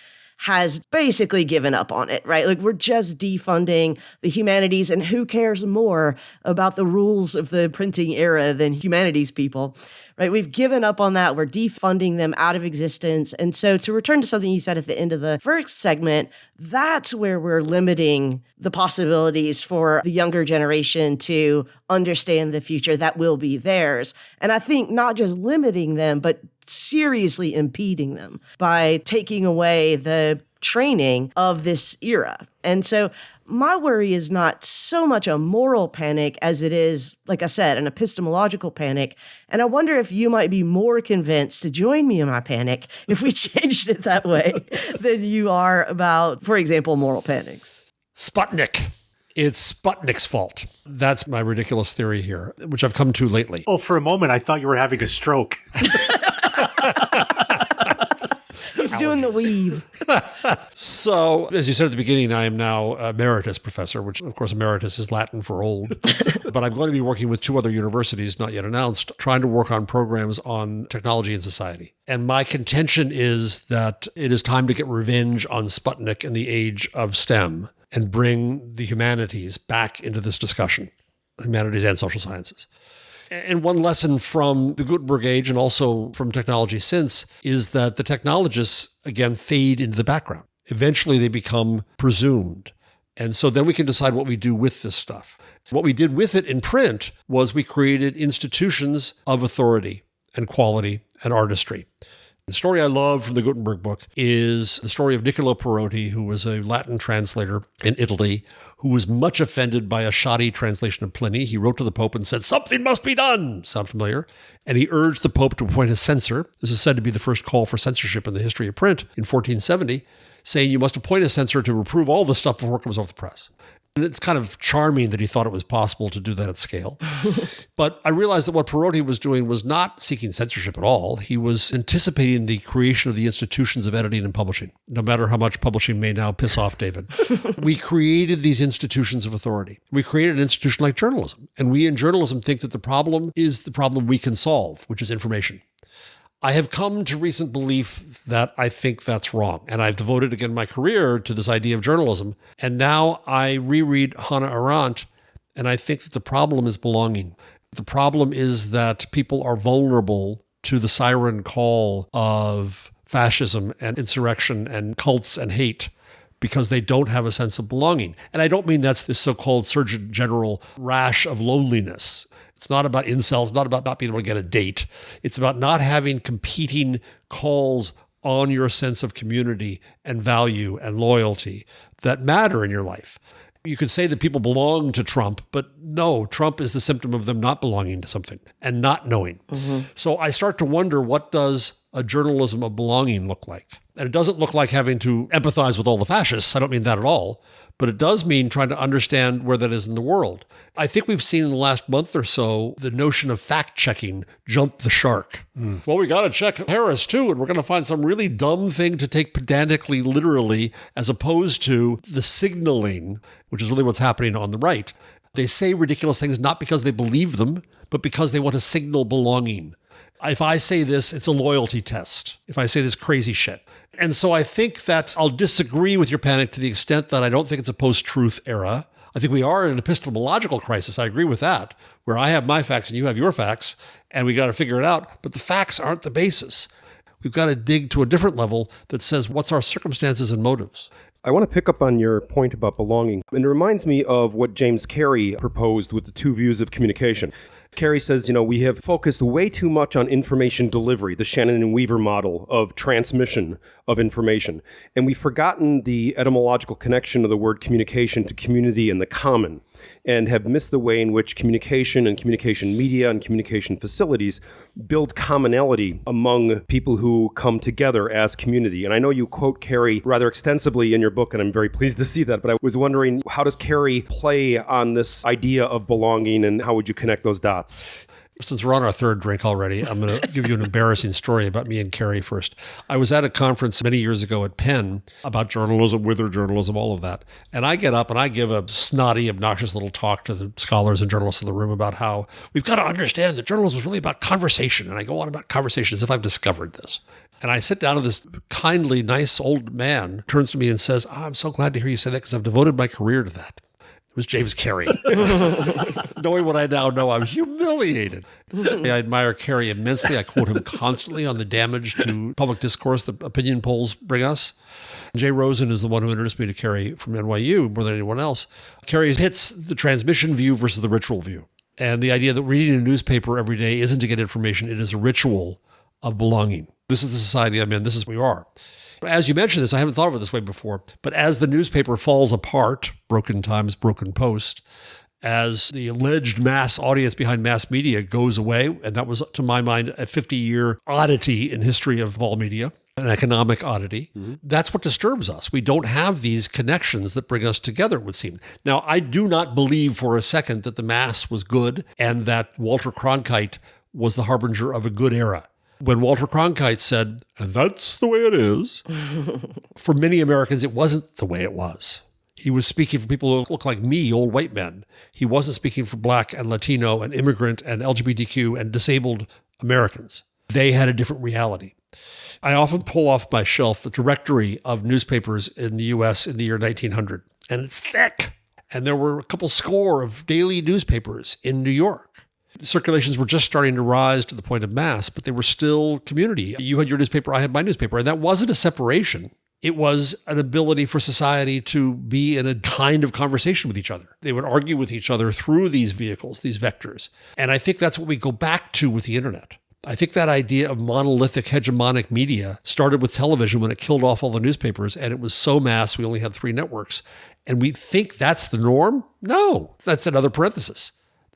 has basically given up on it, right? Like, we're just defunding the humanities, and who cares more about the rules of the printing era than humanities people, right? We've given up on that. We're defunding them out of existence. And so, to return to something you said at the end of the first segment, that's where we're limiting the possibilities for the younger generation to understand the future that will be theirs. And I think not just limiting them, but seriously impeding them by taking away the training of this era. And so my worry is not so much a moral panic as it is, like I said, an epistemological panic. And I wonder if you might be more convinced to join me in my panic if we changed it that way than you are about, for example, moral panics. Sputnik. It's Sputnik's fault. That's my ridiculous theory here, which I've come to lately. Oh, for a moment, I thought you were having a stroke. He's doing the weave. So, as you said at the beginning, I am now emeritus professor, which, of course, emeritus is Latin for old. But I'm going to be working with two other universities, not yet announced, trying to work on programs on technology and society. And my contention is that it is time to get revenge on Sputnik in the age of STEM and bring the humanities back into this discussion, humanities and social sciences. And one lesson from the Gutenberg age and also from technology since is that the technologists, again, fade into the background. Eventually, they become presumed. And so then we can decide what we do with this stuff. What we did with it in print was we created institutions of authority and quality and artistry. The story I love from the Gutenberg book is the story of Niccolo Perotti, who was a Latin translator in Italy, who was much offended by a shoddy translation of Pliny. He wrote to the Pope and said, "Something must be done." Sound familiar? And he urged the Pope to appoint a censor. This is said to be the first call for censorship in the history of print in 1470, saying you must appoint a censor to reprove all this stuff before it comes off the press. And it's kind of charming that he thought it was possible to do that at scale. But I realized that what Perotti was doing was not seeking censorship at all. He was anticipating the creation of the institutions of editing and publishing, no matter how much publishing may now piss off David. We created these institutions of authority. We created an institution like journalism. And we in journalism think that the problem is the problem we can solve, which is information. I have come to recent belief that I think that's wrong. And I've devoted again my career to this idea of journalism. And now I reread Hannah Arendt, and I think that the problem is belonging. The problem is that people are vulnerable to the siren call of fascism and insurrection and cults and hate because they don't have a sense of belonging. And I don't mean that's this so-called Surgeon General rash of loneliness. It's not about incels, it's not about not being able to get a date. It's about not having competing calls on your sense of community and value and loyalty that matter in your life. You could say that people belong to Trump, but no, Trump is the symptom of them not belonging to something and not knowing. So I start to wonder, what does a journalism of belonging look like? And it doesn't look like having to empathize with all the fascists. I don't mean that at all. But it does mean trying to understand where that is in the world. I think we've seen in the last month or so the notion of fact-checking jump the shark. Well, we got to check Harris too, and we're going to find some really dumb thing to take pedantically literally, as opposed to the signaling, which is really what's happening on the right. They say ridiculous things not because they believe them, but because they want to signal belonging. If I say this, it's a loyalty test. If I say this crazy shit. And so I think that I'll disagree with your panic to the extent that I don't think it's a post-truth era. I think we are in an epistemological crisis. I agree with that, where I have my facts and you have your facts, and we got to figure it out. But the facts aren't the basis. We've got to dig to a different level that says, what's our circumstances and motives? I want to pick up on your point about belonging. And it reminds me of what James Carey proposed with the two views of communication. Carey says, we have focused way too much on information delivery, the Shannon and Weaver model of transmission of information. And we've forgotten the etymological connection of the word communication to community and the common, and have missed the way in which communication and communication media and communication facilities build commonality among people who come together as community. And I know you quote Carey rather extensively in your book, and I'm very pleased to see that, but I was wondering, how does Carey play on this idea of belonging, and how would you connect those dots? Since we're on our third drink already, I'm going to give you an embarrassing story about me and Carey first. I was at a conference many years ago at Penn about journalism, wither journalism, all of that. And I get up and I give a snotty, obnoxious little talk to the scholars and journalists in the room about how we've got to understand that journalism is really about conversation. And I go on about conversation as if I've discovered this. And I sit down and this kindly, nice old man turns to me and says, I'm so glad to hear you say that because I've devoted my career to that. It was James Carey. Knowing what I now know, I'm humiliated. I admire Carey immensely. I quote him constantly on the damage to public discourse that opinion polls bring us. Jay Rosen is the one who introduced me to Carey from NYU more than anyone else. Carey hits the transmission view versus the ritual view. And the idea that reading a newspaper every day isn't to get information, it is a ritual of belonging. This is the society I'm in. This is where we are. As you mentioned this, I haven't thought of it this way before, but as the newspaper falls apart, Broken Times, Broken Post, as the alleged mass audience behind mass media goes away, and that was, to my mind, a 50-year oddity in history of all media, an economic oddity, that's what disturbs us. We don't have these connections that bring us together, it would seem. Now, I do not believe for a second that the mass was good and that Walter Cronkite was the harbinger of a good era. When Walter Cronkite said, and that's the way it is, for many Americans, it wasn't the way it was. He was speaking for people who look like me, old white men. He wasn't speaking for Black and Latino and immigrant and LGBTQ and disabled Americans. They had a different reality. I often pull off my shelf a directory of newspapers in the U.S. in the year 1900, and it's thick. And there were a couple score of daily newspapers in New York. Circulations were just starting to rise to the point of mass, but they were still community. You had your newspaper, I had my newspaper, and that wasn't a separation. It was an ability for society to be in a kind of conversation with each other. They would argue with each other through these vehicles, these vectors. And I think that's what we go back to with the internet. I think that idea of monolithic hegemonic media started with television when it killed off all the newspapers, and it was so mass we only had 3 networks. And we think that's the norm? No, that's another parenthesis.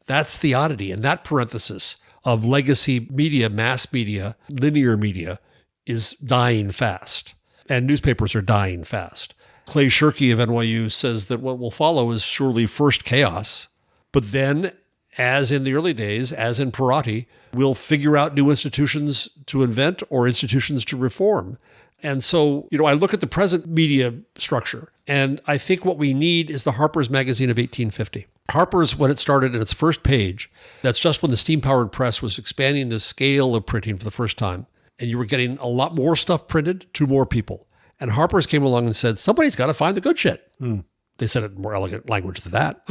That's the oddity. And that parenthesis of legacy media, mass media, linear media is dying fast. And newspapers are dying fast. Clay Shirky of NYU says that what will follow is surely first chaos, but then, as in the early days, as in Perotti, we'll figure out new institutions to invent or institutions to reform. And so, I look at the present media structure, and I think what we need is the Harper's Magazine of 1850. Harper's, when it started in its first page, that's just when the steam-powered press was expanding the scale of printing for the first time. And you were getting a lot more stuff printed to more people. And Harper's came along and said, somebody's got to find the good shit. They said it in more elegant language than that.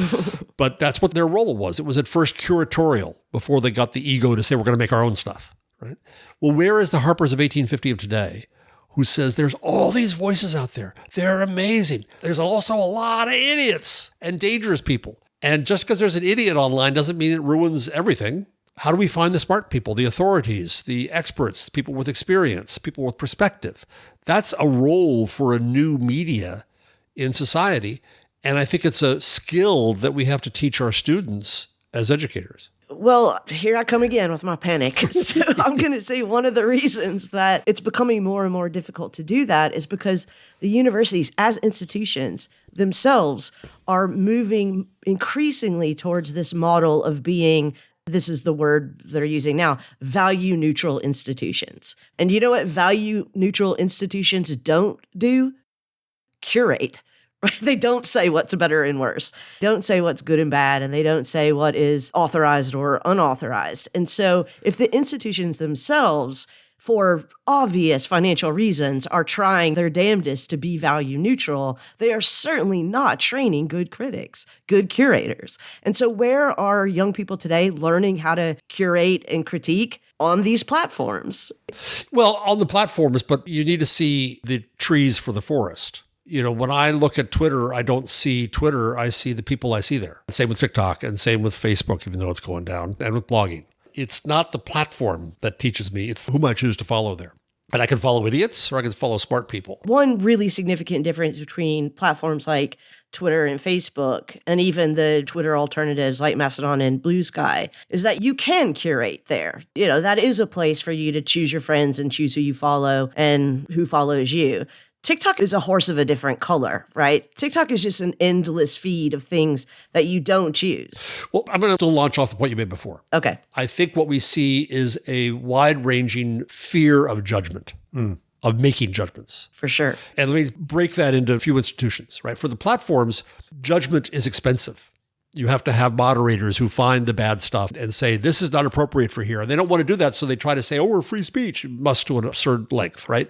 But that's what their role was. It was at first curatorial before they got the ego to say, we're going to make our own stuff, right? Well, where is the Harpers of 1850 of today who says there's all these voices out there? They're amazing. There's also a lot of idiots and dangerous people. And just because there's an idiot online doesn't mean it ruins everything. How do we find the smart people, the authorities, the experts, people with experience, people with perspective? That's a role for a new media in society. And I think it's a skill that we have to teach our students as educators. Well, here I come again with my panic. So I'm going to say one of the reasons that it's becoming more and more difficult to do that is because the universities as institutions themselves are moving increasingly towards this model of being, this is the word they're using now, value neutral institutions. And you know what value neutral institutions don't do? Curate. Right? They don't say what's better and worse. Don't say what's good and bad, and they don't say what is authorized or unauthorized. And so if the institutions themselves, for obvious financial reasons, are trying their damnedest to be value neutral, they are certainly not training good critics, good curators. And so where are young people today learning how to curate and critique? On these platforms. Well, on the platforms, but you need to see the trees for the forest. You know, when I look at Twitter, I don't see Twitter, I see the people I see there. Same with TikTok and same with Facebook, even though it's going down, and with blogging. It's not the platform that teaches me, it's whom I choose to follow there. And I can follow idiots or I can follow smart people. One really significant difference between platforms like Twitter and Facebook, and even the Twitter alternatives like Mastodon and Blue Sky, is that you can curate there. You know, that is a place for you to choose your friends and choose who you follow and who follows you. TikTok is a horse of a different color, right? TikTok is just an endless feed of things that you don't choose. Well, I'm going to launch off the point you made before. Okay. I think what we see is a wide-ranging fear of judgment, of making judgments. For sure. And let me break that into a few institutions, right? For the platforms, judgment is expensive. You have to have moderators who find the bad stuff and say, this is not appropriate for here. And they don't want to do that, so they try to say, oh, we're free speech. It must to an absurd length, right?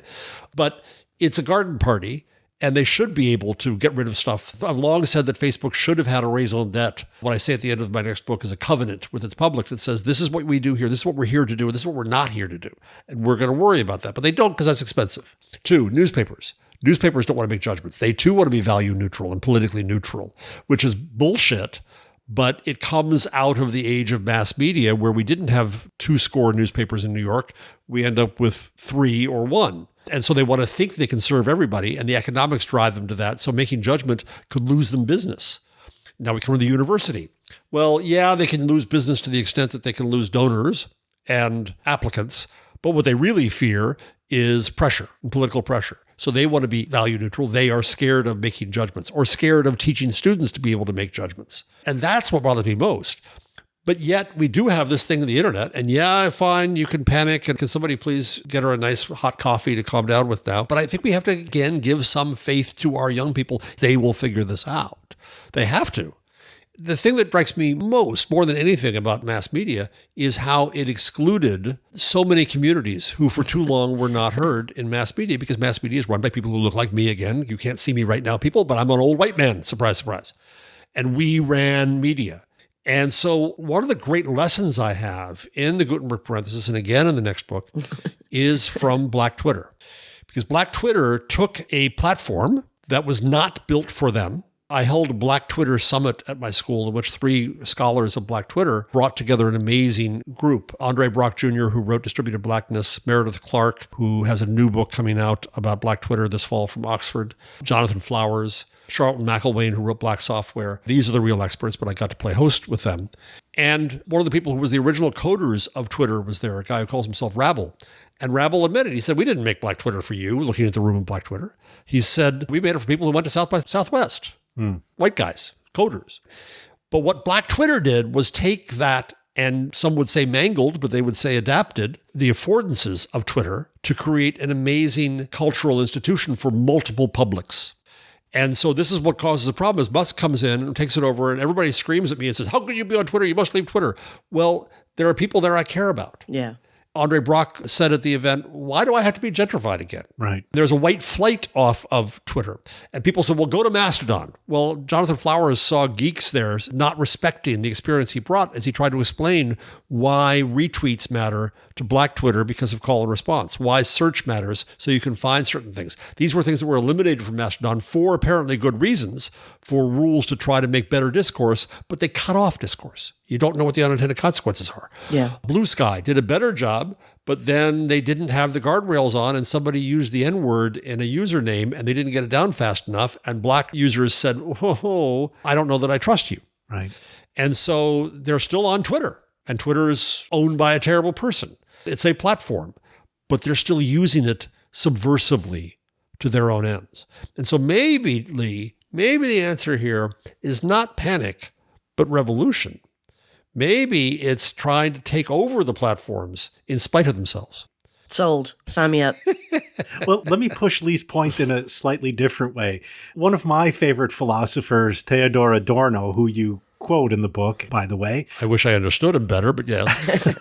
But it's a garden party, and they should be able to get rid of stuff. I've long said that Facebook should have had a raison d'etre. What I say at the end of my next book is a covenant with its public that says, this is what we do here, this is what we're here to do, and this is what we're not here to do. And we're going to worry about that. But they don't, because that's expensive. 2, newspapers. Newspapers don't want to make judgments. They too want to be value neutral and politically neutral, which is bullshit. But it comes out of the age of mass media where we didn't have 2 newspapers in New York. We end up with 3 or 1. And so they want to think they can serve everybody, and the economics drive them to that. So making judgment could lose them business. Now we come to the university. Well, yeah, they can lose business to the extent that they can lose donors and applicants. But what they really fear is pressure and political pressure. So they want to be value neutral. They are scared of making judgments or scared of teaching students to be able to make judgments. And that's what bothers me most. But yet we do have this thing on the internet. And yeah, fine, you can panic. And can somebody please get her a nice hot coffee to calm down with now? But I think we have to, again, give some faith to our young people. They will figure this out. They have to. The thing that strikes me more than anything about mass media is how it excluded so many communities who for too long were not heard in mass media, because mass media is run by people who look like me again. You can't see me right now, people, but I'm an old white man. Surprise, surprise. And we ran media. And so one of the great lessons I have in the Gutenberg parenthesis, and again in the next book, is from Black Twitter. Because Black Twitter took a platform that was not built for them. I held a Black Twitter summit at my school in which 3 scholars of Black Twitter brought together an amazing group. Andre Brock Jr., who wrote Distributed Blackness, Meredith Clark, who has a new book coming out about Black Twitter this fall from Oxford, Jonathan Flowers, Charlton McElwain, who wrote Black Software. These are the real experts, but I got to play host with them. And one of the people who was the original coders of Twitter was there, a guy who calls himself Rabble. And Rabble admitted, he said, we didn't make Black Twitter for you, looking at the room of Black Twitter. He said, we made it for people who went to South by Southwest. White guys, coders. But what Black Twitter did was take that, and some would say mangled, but they would say adapted, the affordances of Twitter to create an amazing cultural institution for multiple publics. And so this is what causes a problem, is Musk comes in and takes it over, and everybody screams at me and says, how could you be on Twitter? You must leave Twitter. Well, there are people there I care about. Yeah. Andre Brock said at the event, why do I have to be gentrified again? Right. There's a white flight off of Twitter. And people said, well, go to Mastodon. Well, Jonathan Flowers saw geeks there not respecting the experience he brought as he tried to explain why retweets matter to Black Twitter because of call and response, why search matters so you can find certain things. These were things that were eliminated from Mastodon for apparently good reasons, for rules to try to make better discourse, but they cut off discourse. You don't know what the unintended consequences are. Yeah. Blue Sky did a better job, but then they didn't have the guardrails on and somebody used the N-word in a username and they didn't get it down fast enough. And Black users said, oh, I don't know that I trust you. Right. And so they're still on Twitter, and Twitter is owned by a terrible person. It's a platform, but they're still using it subversively to their own ends. And so maybe, Lee, maybe the answer here is not panic, but revolution. Maybe it's trying to take over the platforms in spite of themselves. Sold. Sign me up. Well, let me push Lee's point in a slightly different way. One of my favorite philosophers, Theodor Adorno, who you quote in the book, by the way. I wish I understood him better, but yes.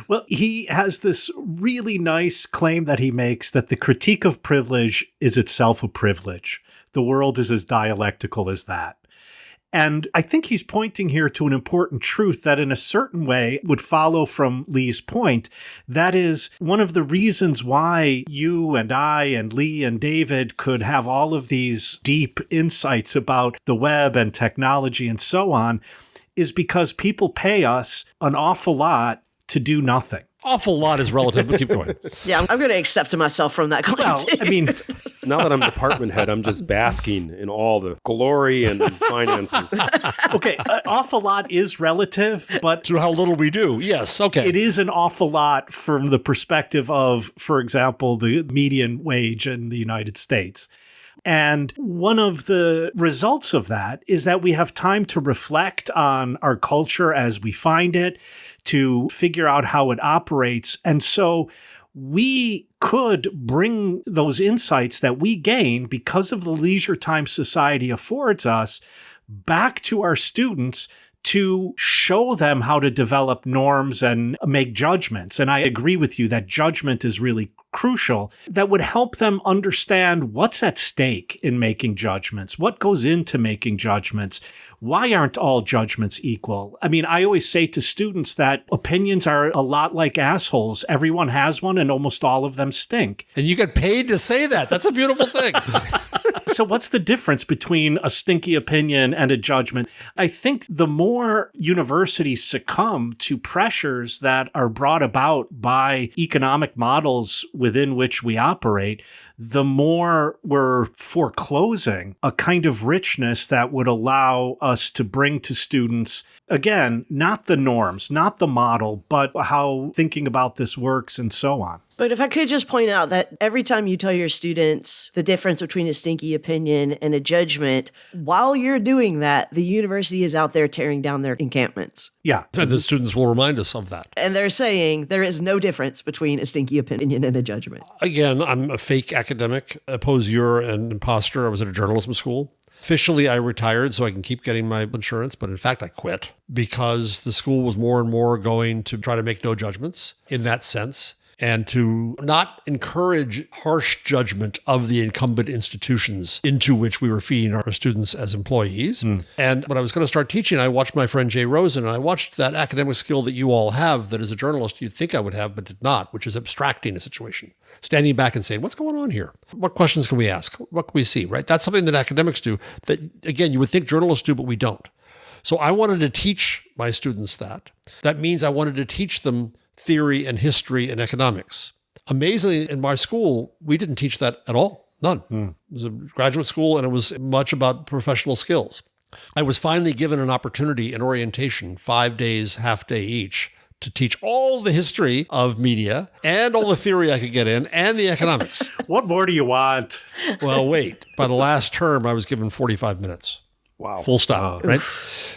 Well, he has this really nice claim that he makes that the critique of privilege is itself a privilege. The world is as dialectical as that. And I think he's pointing here to an important truth that in a certain way would follow from Lee's point. That is, one of the reasons why you and I and Lee and David could have all of these deep insights about the web and technology and so on is because people pay us an awful lot to do nothing. Awful lot is relative, but keep going. Yeah, I'm going to accept myself from that claim. Well, too. I mean, Now that I'm department head, I'm just basking in all the glory and finances. okay, an awful lot is relative, but To how little we do. Yes, okay. it is an awful lot from the perspective of, for example, the median wage in the United States. And one of the results of that is that we have time to reflect on our culture as we find it, to figure out how it operates. And so we could bring those insights that we gain because of the leisure time society affords us back to our students to show them how to develop norms and make judgments. And I agree with you that judgment is really crucial. That would help them understand what's at stake in making judgments, what goes into making judgments. Why aren't all judgments equal? I mean, I always say to students that opinions are a lot like assholes. Everyone has one and almost all of them stink. And you get paid to say that. That's a beautiful thing. So what's the difference between a stinky opinion and a judgment? I think the more universities succumb to pressures that are brought about by economic models within which we operate, the more we're foreclosing a kind of richness that would allow us to bring to students, again, not the norms, not the model, but how thinking about this works and so on. But if I could just point out that every time you tell your students the difference between a stinky opinion and a judgment, while you're doing that, the university is out there tearing down their encampments. Yeah. And the students will remind us of that. And they're saying there is no difference between a stinky opinion and a judgment. Again, I'm a fake academic, a poseur and imposter. I was at a journalism school. Officially, I retired so I can keep getting my insurance, but in fact, I quit because the school was more and more going to try to make no judgments in that sense, and to not encourage harsh judgment of the incumbent institutions into which we were feeding our students as employees. And when I was going to start teaching, I watched my friend Jay Rosen, and I watched that academic skill that you all have that as a journalist you'd think I would have, but did not, which is abstracting a situation. Standing back and saying, what's going on here? What questions can we ask? What can we see, right? That's something that academics do that, again, you would think journalists do, but we don't. So I wanted to teach my students that. That means I wanted to teach them theory and history and economics. Amazingly, in my school, we didn't teach that at all. None. It was a graduate school, and it was much about professional skills. I was finally given an opportunity in orientation, 5 days, half day each, to teach all the history of media and all the theory I could get in and the economics. What more do you want? Well, wait. By the last term, I was given 45 minutes. Wow. Full stop, right?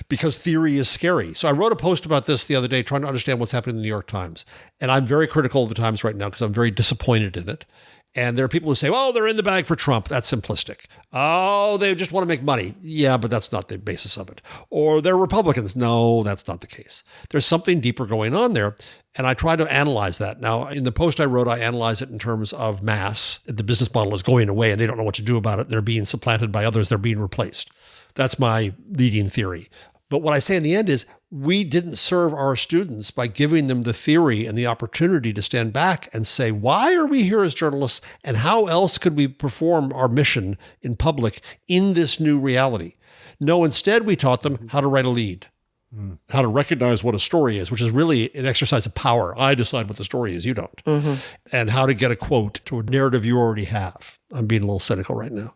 Because theory is scary. So I wrote a post about this the other day trying to understand what's happening in the New York Times. And I'm very critical of the Times right now because I'm very disappointed in it. And there are people who say, well, they're in the bag for Trump. That's simplistic. Oh, they just want to make money. Yeah, but that's not the basis of it. Or they're Republicans. No, that's not the case. There's something deeper going on there. And I try to analyze that. Now, in the post I wrote, I analyze it in terms of mass. The business model is going away and they don't know what to do about it. They're being supplanted by others. They're being replaced. That's my leading theory. But what I say in the end is we didn't serve our students by giving them the theory and the opportunity to stand back and say, why are we here as journalists and how else could we perform our mission in public in this new reality? No, instead we taught them how to write a lead, how to recognize what a story is, which is really an exercise of power. I decide what the story is, you don't. And how to get a quote to a narrative you already have. I'm being a little cynical right now.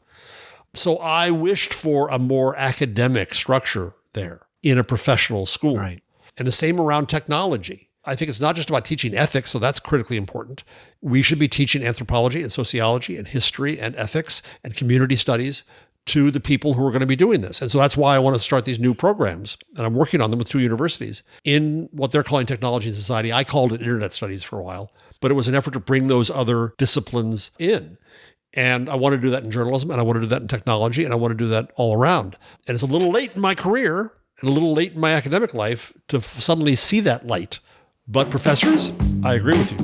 So I wished for a more academic structure there in a professional school. Right. And the same around technology. I think it's not just about teaching ethics, so that's critically important. We should be teaching anthropology and sociology and history and ethics and community studies to the people who are going to be doing this. And so that's why I want to start these new programs. And I'm working on them with 2 universities in what they're calling technology and society. I called it internet studies for a while, but it was an effort to bring those other disciplines in. And I want to do that in journalism, and I want to do that in technology, and I want to do that all around. And it's a little late in my career and a little late in my academic life to suddenly see that light. But professors, I agree with you.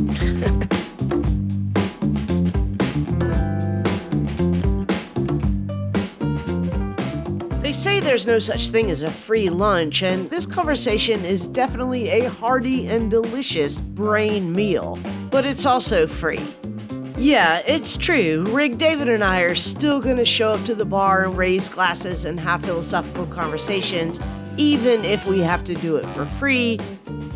They say there's no such thing as a free lunch, and this conversation is definitely a hearty and delicious brain meal, but it's also free. Yeah, it's true. Rig David and I are still going to show up to the bar and raise glasses and have philosophical conversations, even if we have to do it for free,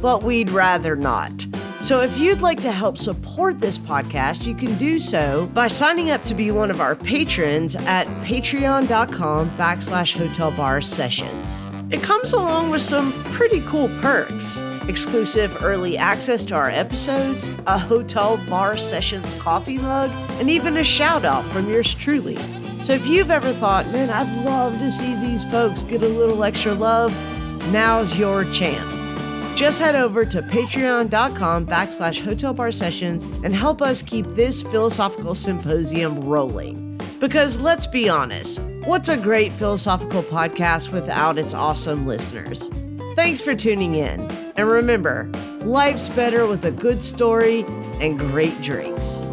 but we'd rather not. So if you'd like to help support this podcast, you can do so by signing up to be one of our patrons at patreon.com/hotelbarsessions. It comes along with some pretty cool perks. Exclusive early access to our episodes, a Hotel Bar Sessions coffee mug, and even a shout out from yours truly. So if you've ever thought, man, I'd love to see these folks get a little extra love, now's your chance. Just head over to patreon.com/hotelbarsessions and help us keep this philosophical symposium rolling. Because let's be honest, what's a great philosophical podcast without its awesome listeners? Thanks for tuning in. And remember, life's better with a good story and great drinks.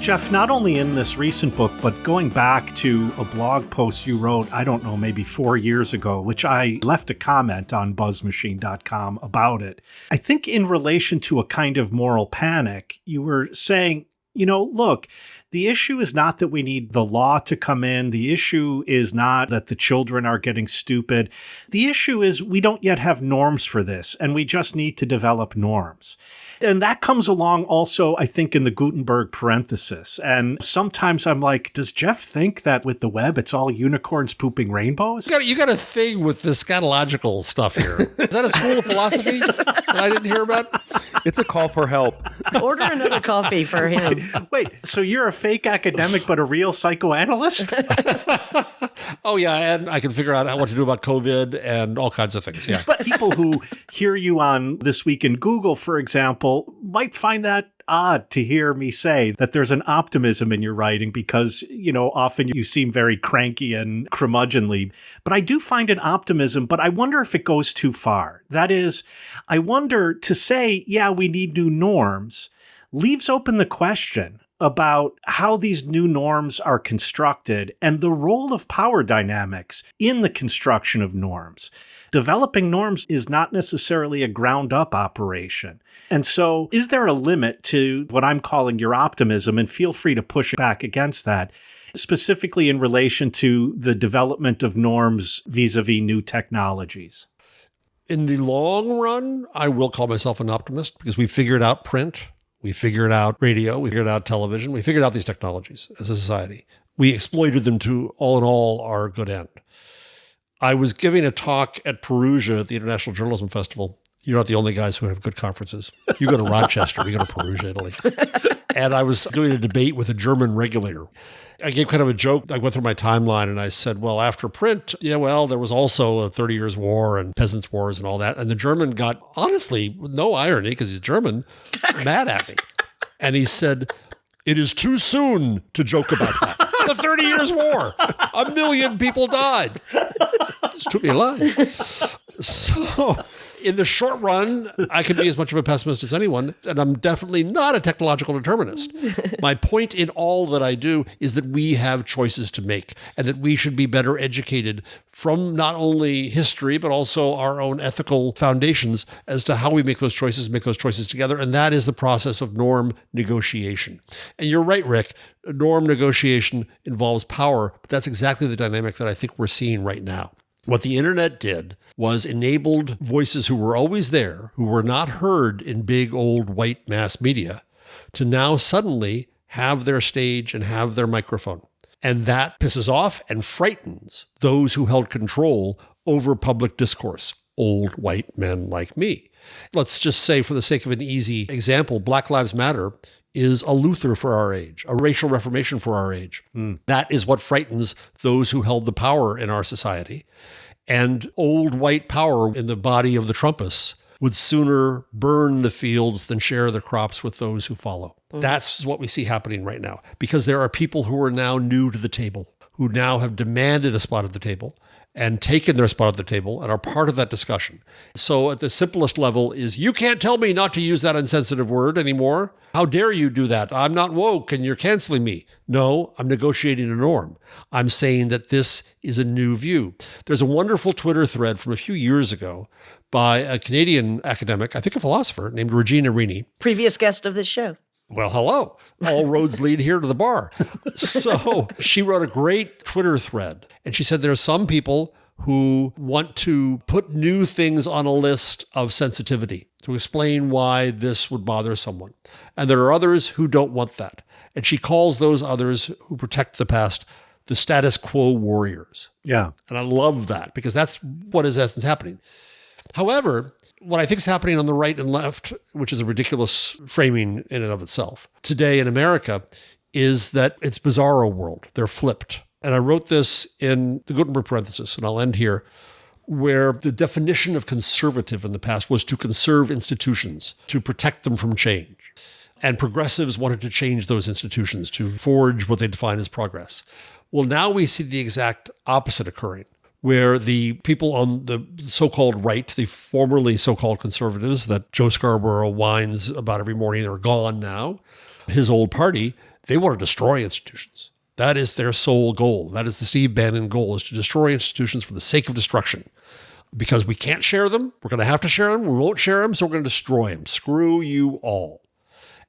Jeff, not only in this recent book, but going back to a blog post you wrote, I don't know, maybe 4 years ago, which I left a comment on buzzmachine.com about it. I think in relation to a kind of moral panic, you were saying, you know, look, the issue is not that we need the law to come in. The issue is not that the children are getting stupid. The issue is we don't yet have norms for this, and we just need to develop norms. And that comes along also, I think, in the Gutenberg parenthesis. And sometimes I'm like, does Jeff think that with the web, it's all unicorns pooping rainbows? You got a thing with the scatological stuff here. Is that a school of philosophy that I didn't hear about? It's a call for help. Order another coffee for him. Wait, so you're a fake academic but a real psychoanalyst? Oh, yeah, and I can figure out what to do about COVID and all kinds of things, yeah. But people who hear you on This Week in Google, for example, might find that odd to hear me say that there's an optimism in your writing because, you know, often you seem very cranky and curmudgeonly. But I do find an optimism, but I wonder if it goes too far. That is, I wonder to say, yeah, we need new norms, leaves open the question about how these new norms are constructed and the role of power dynamics in the construction of norms. Developing norms is not necessarily a ground-up operation. And so is there a limit to what I'm calling your optimism? And feel free to push back against that, specifically in relation to the development of norms vis-a-vis new technologies. In the long run, I will call myself an optimist because we figured out print. We figured out radio. We figured out television. We figured out these technologies as a society. We exploited them to, all in all, our good end. I was giving a talk at Perugia at the International Journalism Festival, You're not the only guys who have good conferences. You go to Rochester, we go to Perugia, Italy. And I was doing a debate with a German regulator. I gave kind of a joke. I went through my timeline and I said, well, after print, there was also a 30 Years War and Peasants' Wars and all that. And the German got, honestly, with no irony, because he's German, mad at me. And he said, it is too soon to joke about that. The 30 Years War. 1 million people died. This took me alive. So in the short run, I can be as much of a pessimist as anyone, and I'm definitely not a technological determinist. My point in all that I do is that we have choices to make and that we should be better educated from not only history, but also our own ethical foundations as to how we make those choices together. And that is the process of norm negotiation. And you're right, Rick, norm negotiation involves power, but that's exactly the dynamic that I think we're seeing right now. What the internet did was enabled voices who were always there, who were not heard in big old white mass media, to now suddenly have their stage and have their microphone. And that pisses off and frightens those who held control over public discourse, old white men like me. Let's just say, for the sake of an easy example, Black Lives Matter is a Luther for our age, a racial reformation for our age. That is what frightens those who held the power in our society. And old white power in the body of the Trumpists would sooner burn the fields than share the crops with those who follow. That's what we see happening right now, because there are people who are now new to the table, who now have demanded a spot at the table and taken their spot at the table and are part of that discussion. So at the simplest level is, you can't tell me not to use that insensitive word anymore. How dare you do that? I'm not woke and you're canceling me. No, I'm negotiating a norm. I'm saying that this is a new view. There's a wonderful Twitter thread from a few years ago by a Canadian academic, I think a philosopher, named Regina Rini. Previous guest of this show. Well, hello. All roads lead here to the bar. So she wrote a great Twitter thread, and she said there are some people who want to put new things on a list of sensitivity to explain why this would bother someone. And there are others who don't want that. And she calls those others who protect the past the status quo warriors. Yeah. And I love that, because that's what is in essence happening. However, what I think is happening on the right and left, which is a ridiculous framing in and of itself, today in America, is that it's bizarro world. They're flipped. And I wrote this in the Gutenberg parenthesis, and I'll end here, where the definition of conservative in the past was to conserve institutions, to protect them from change. And progressives wanted to change those institutions, to forge what they define as progress. Well, now we see the exact opposite occurring, where the people on the so-called right, the formerly so-called conservatives that Joe Scarborough whines about every morning are gone now, his old party, they want to destroy institutions. That is their sole goal. That is the Steve Bannon goal, is to destroy institutions for the sake of destruction. Because we can't share them, we're going to have to share them, we won't share them, so we're going to destroy them. Screw you all.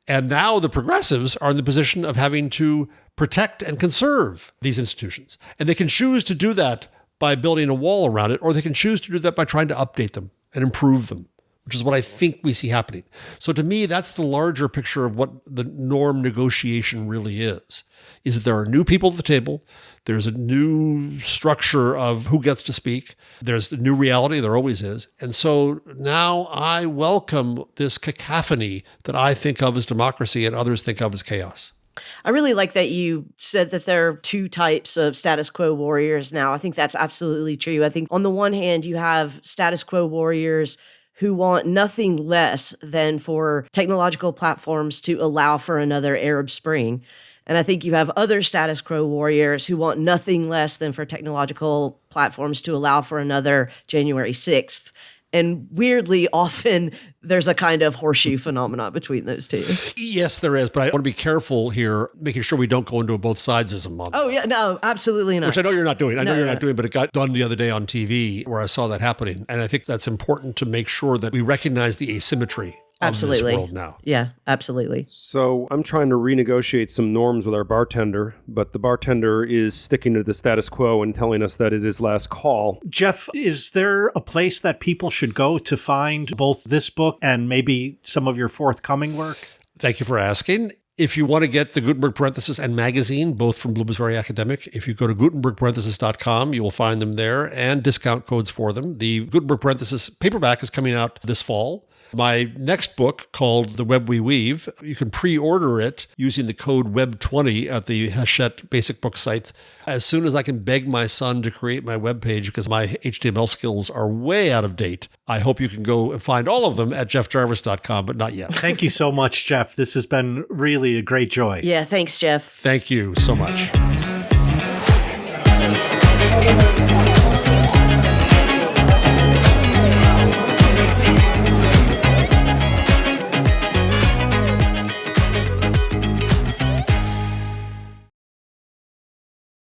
And now the progressives are in the position of having to protect and conserve these institutions. And they can choose to do that by building a wall around it, or they can choose to do that by trying to update them and improve them, which is what I think we see happening. So to me, that's the larger picture of what the norm negotiation really is that there are new people at the table. There's a new structure of who gets to speak. There's a new reality. There always is. And so now I welcome this cacophony that I think of as democracy and others think of as chaos. I really like that you said that there are two types of status quo warriors now. I think that's absolutely true. I think on the one hand, you have status quo warriors who want nothing less than for technological platforms to allow for another Arab Spring. And I think you have other status quo warriors who want nothing less than for technological platforms to allow for another January 6th. And weirdly, often there's a kind of horseshoe phenomenon between those two. Yes, there is. But I want to be careful here, making sure we don't go into a both sidesism on Oh, yeah. No, absolutely not. Which I know you're not doing. I know you're not doing, but it got done the other day on TV where I saw that happening. And I think that's important to make sure that we recognize the asymmetry of this world now. Yeah, absolutely. So I'm trying to renegotiate some norms with our bartender, but the bartender is sticking to the status quo and telling us that it is last call. Jeff, is there a place that people should go to find both this book and maybe some of your forthcoming work? Thank you for asking. If you want to get the Gutenberg Parenthesis and magazine, both from Bloomsbury Academic, if you go to gutenbergparenthesis.com, you will find them there and discount codes for them. The Gutenberg Parenthesis paperback is coming out this fall. My next book, called The Web We Weave, you can pre-order it using the code WEB20 at the Hachette Basic Book site as soon as I can beg my son to create my webpage, because my HTML skills are way out of date. I hope you can go and find all of them at jeffjarvis.com, but not yet. Thank you so much, Jeff. This has been really a great joy. Yeah, thanks, Jeff. Thank you so much.